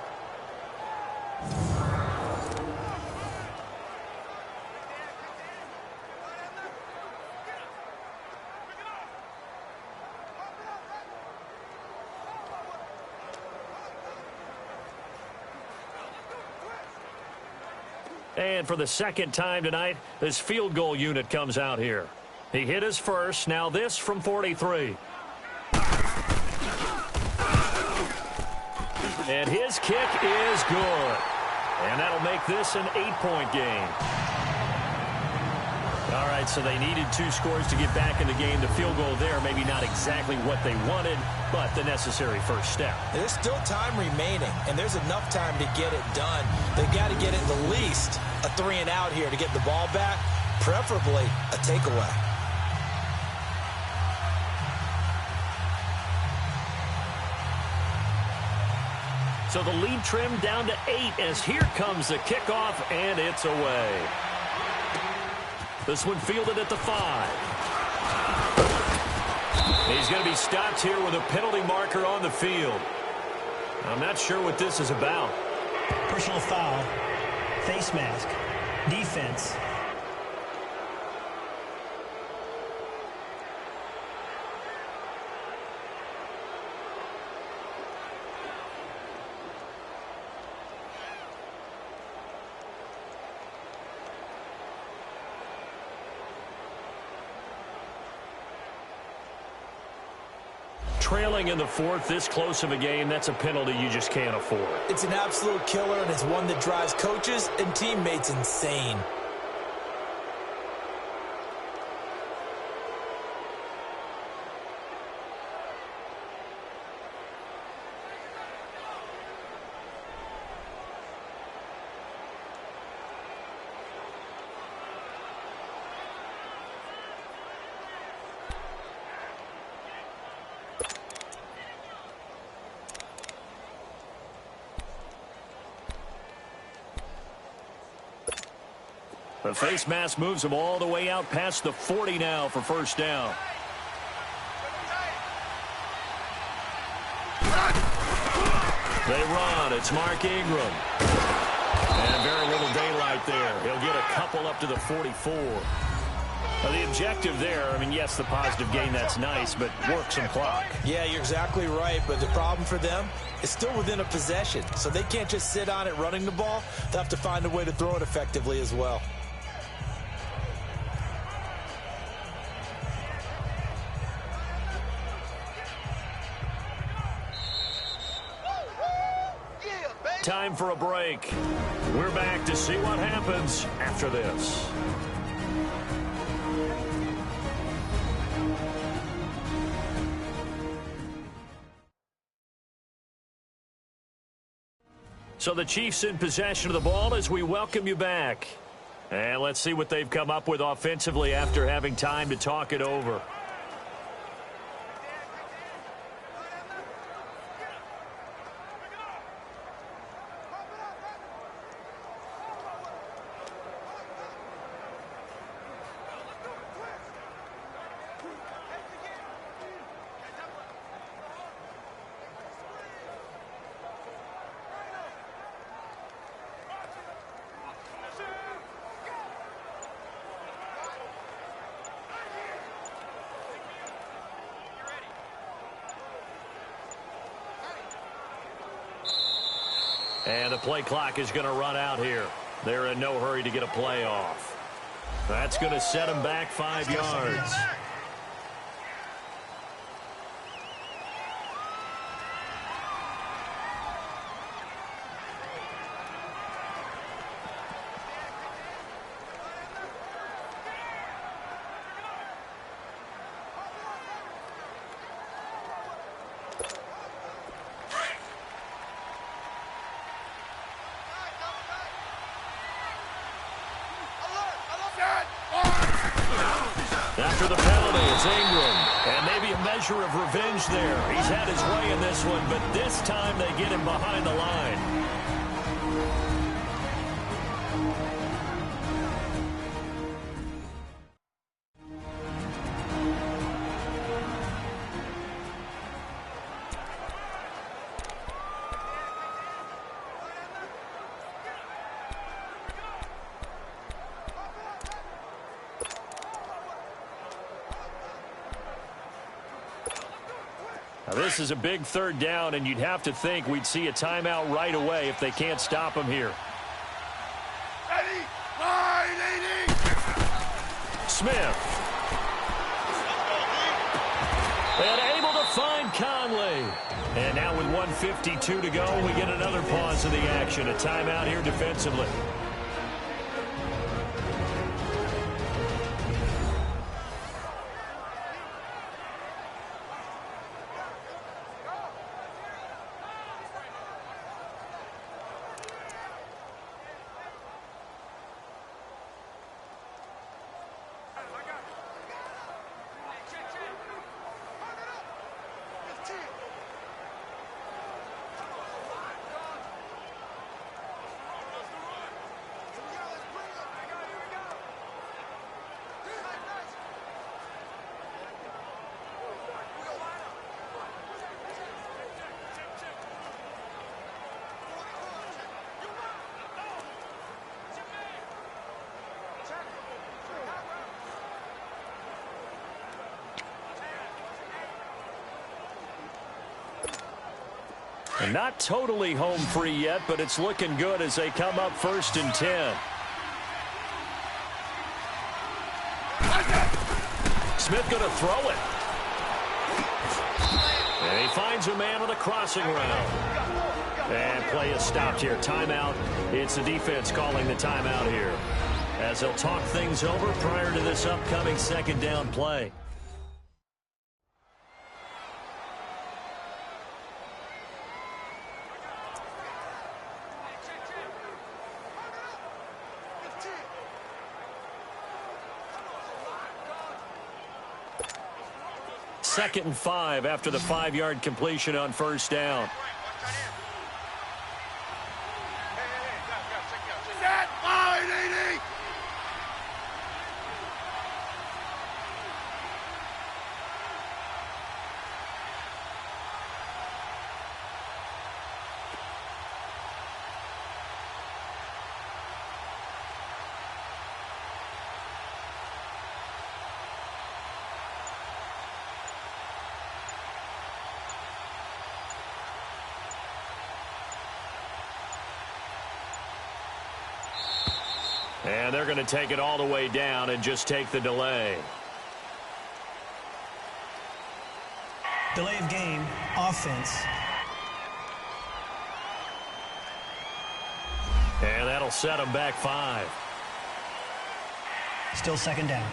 Speaker 2: And for the 2nd time tonight, this field goal unit comes out here. He hit his first. Now this from 43. And his kick is good. And that'll make this an 8-point game. All right, so they needed 2 scores to get back in the game. The field goal there, maybe not exactly what they wanted, but the necessary first step.
Speaker 3: There's still time remaining, and there's enough time to get it done. They've got to get at the least a 3-and-out here to get the ball back, preferably a takeaway.
Speaker 2: So the lead trimmed down to 8 as here comes the kickoff, and it's away. This one fielded at the 5. He's going to be stopped here with a penalty marker on the field. I'm not sure what this is about.
Speaker 4: Personal foul, face mask, defense.
Speaker 2: Trailing in the 4th, this close of a game, that's a penalty you just can't afford.
Speaker 3: It's an absolute killer, and it's one that drives coaches and teammates insane.
Speaker 2: The face mask moves them all the way out past the 40 now for first down. They run. It's Mark Ingram. And very little daylight there. He'll get a couple up to the 44. Now, the objective there, I mean, yes, the positive gain, that's nice, but work some clock.
Speaker 3: Yeah, you're exactly right, but the problem for them is still within a possession, so they can't just sit on it running the ball. They'll have to find a way to throw it effectively as well.
Speaker 2: Time for a break. We're back to see what happens after this. So the Chiefs in possession of the ball as we welcome you back. And let's see what they've come up with offensively after having time to talk it over. And the play clock is going to run out here. They're in no hurry to get a play off. That's going to set them back 5 yards. After the penalty, it's Ingram. And maybe a measure of revenge there. He's had his way in this one, but this time they get him behind the line. Now, this is a big third down, and you'd have to think we'd see a timeout right away if they can't stop him here. Smith. And able to find Conley. And now with 1:52 to go, we get another pause of the action. A timeout here defensively. And not totally home free yet, but it's looking good as they come up 1st and 10. Smith going to throw it. And he finds a man on the crossing route. And play is stopped here. Timeout. It's the defense calling the timeout here, as they'll talk things over prior to this upcoming second down play. Second and 5 after the 5-yard completion on first down. And they're going to take it all the way down and just take the delay.
Speaker 4: Delay of game, offense.
Speaker 2: And that'll set them back 5.
Speaker 4: Still second down.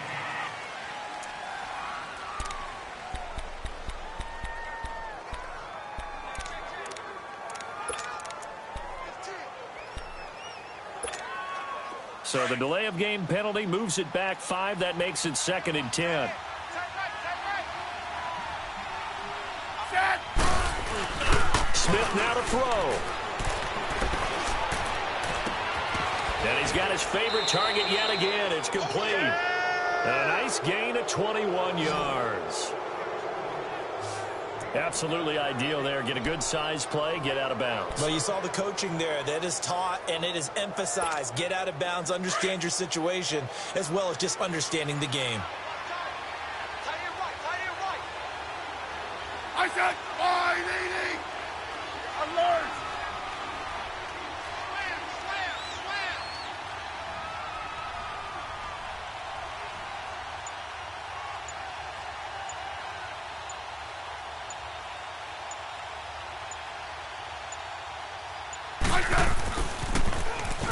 Speaker 2: So the delay of game penalty moves it back 5. That makes it 2nd and 10. Smith now to throw. And he's got his favorite target yet again. It's complete. A nice gain of 21 yards. Absolutely ideal there. Get a good size play, get out of bounds.
Speaker 3: Well, you saw the coaching there. That is taught and it is emphasized. Get out of bounds, understand your situation, as well as just understanding the game.
Speaker 6: I said 580. Alert.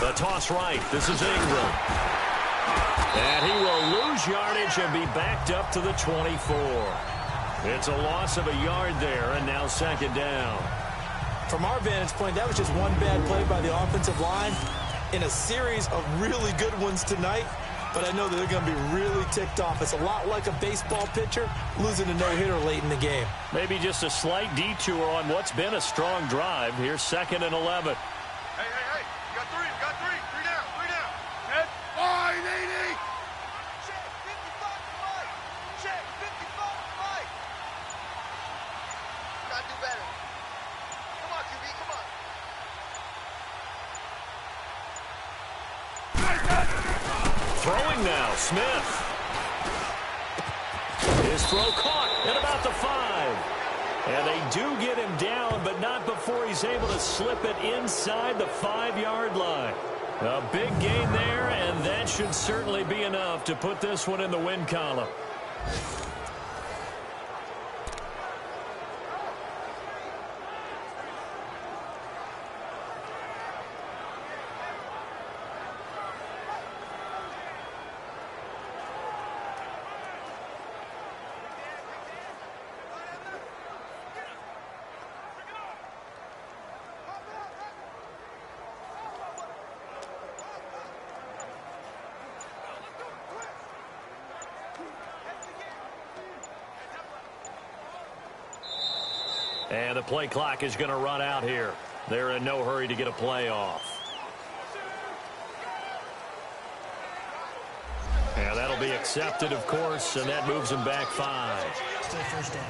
Speaker 2: The toss right. This is Ingram. And he will lose yardage and be backed up to the 24. It's a loss of a yard there, and now 2nd down.
Speaker 3: From our vantage point, that was just one bad play by the offensive line in a series of really good ones tonight. But I know that they're going to be really ticked off. It's a lot like a baseball pitcher losing a no-hitter late in the game.
Speaker 2: Maybe just a slight detour on what's been a strong drive. Here's 2nd and 11.
Speaker 6: Hey, you got 3, three down. Head 580. Check 55 right. Check 55 right. Gotta do better. Come on, QB, come on.
Speaker 2: Throwing now, Smith. His throw caught at about the 5. And they do get him down, but not before he's able to slip it inside the 5-yard line. A big gain there, and that should certainly be enough to put this one in the win column. And the play clock is going to run out here. They're in no hurry to get a play off. And that'll be accepted, of course, and that moves them back 5.
Speaker 4: Still first down.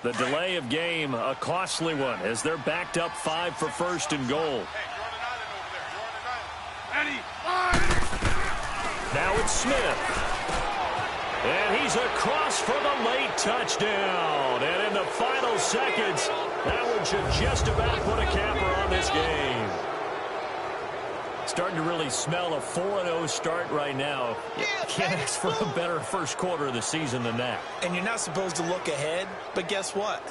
Speaker 2: The delay of game, a costly one, as they're backed up 5 for 1st and goal. Now it's Smith. And he's across for the late touchdown. And in the final seconds, that one should just about put a capper on this game. Starting to really smell a 4-0 start right now. You can't ask for a better first quarter of the season than that.
Speaker 3: And you're not supposed to look ahead, but guess what?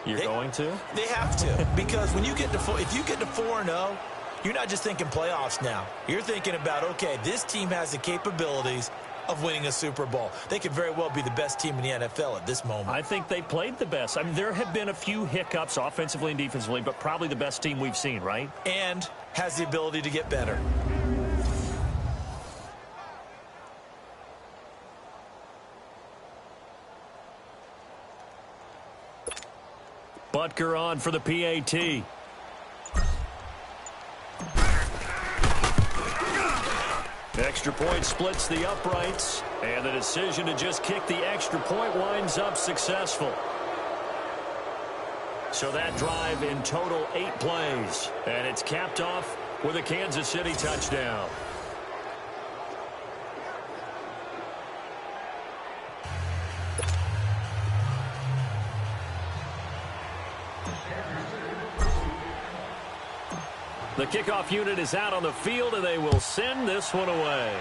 Speaker 2: You're going to?
Speaker 3: They have to, because when you get to if you get to 4-0, you're not just thinking playoffs now. You're thinking about, okay, this team has the capabilities of winning a Super Bowl. They could very well be the best team in the NFL at this moment.
Speaker 2: I think they played the best. I mean, there have been a few hiccups offensively and defensively, but probably the best team we've seen, right?
Speaker 3: And has the ability to get better.
Speaker 2: Butker on for the PAT. Extra point splits the uprights, and the decision to just kick the extra point winds up successful. So that drive in total 8 plays, and it's capped off with a Kansas City touchdown. The kickoff unit is out on the field, and they will send this one away.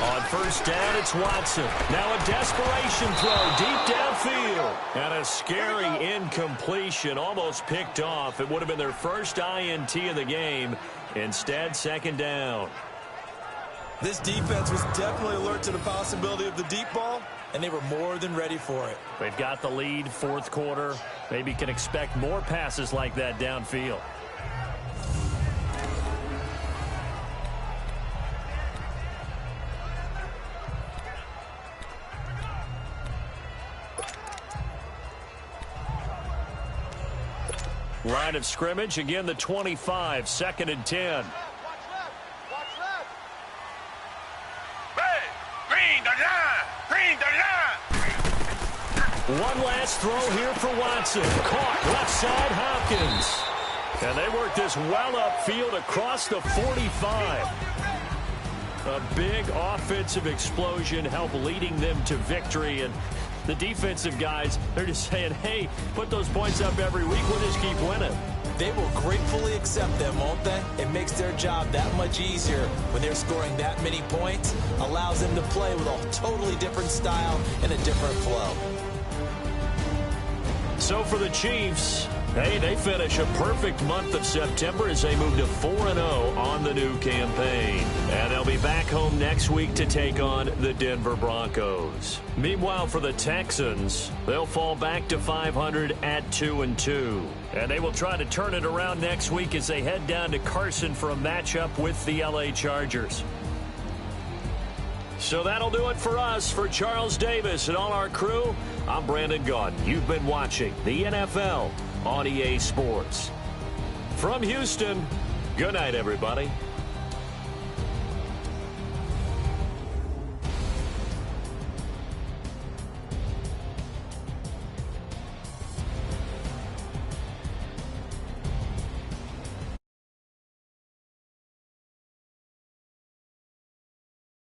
Speaker 2: On first down, it's Watson. Now a desperation throw deep downfield. And a scary incompletion, almost picked off. It would have been their first INT of the game. Instead, second down.
Speaker 3: This defense was definitely alert to the possibility of the deep ball, and they were more than ready for it.
Speaker 2: They've got the lead, fourth quarter. Maybe can expect more passes like that downfield. Line of scrimmage, again the 25, 2nd and 10.
Speaker 6: Watch left. Hey, green, the line.
Speaker 2: One last throw here for Watson. Caught left side, Hopkins. And they work this well upfield across the 45. A big offensive explosion helped leading them to victory. And the defensive guys, they're just saying, hey, put those points up every week. We'll just keep winning.
Speaker 3: They will gratefully accept them, won't they? It makes their job that much easier when they're scoring that many points. Allows them to play with a totally different style and a different flow.
Speaker 2: So for the Chiefs, hey, they finish a perfect month of September as they move to 4-0 on the new campaign. And they'll be back home next week to take on the Denver Broncos. Meanwhile, for the Texans, they'll fall back to 500 at 2-2. And they will try to turn it around next week as they head down to Carson for a matchup with the LA Chargers. So that'll do it for us. For Charles Davis and all our crew, I'm Brandon Gaudin. You've been watching the NFL on EA Sports. From Houston, good night, everybody.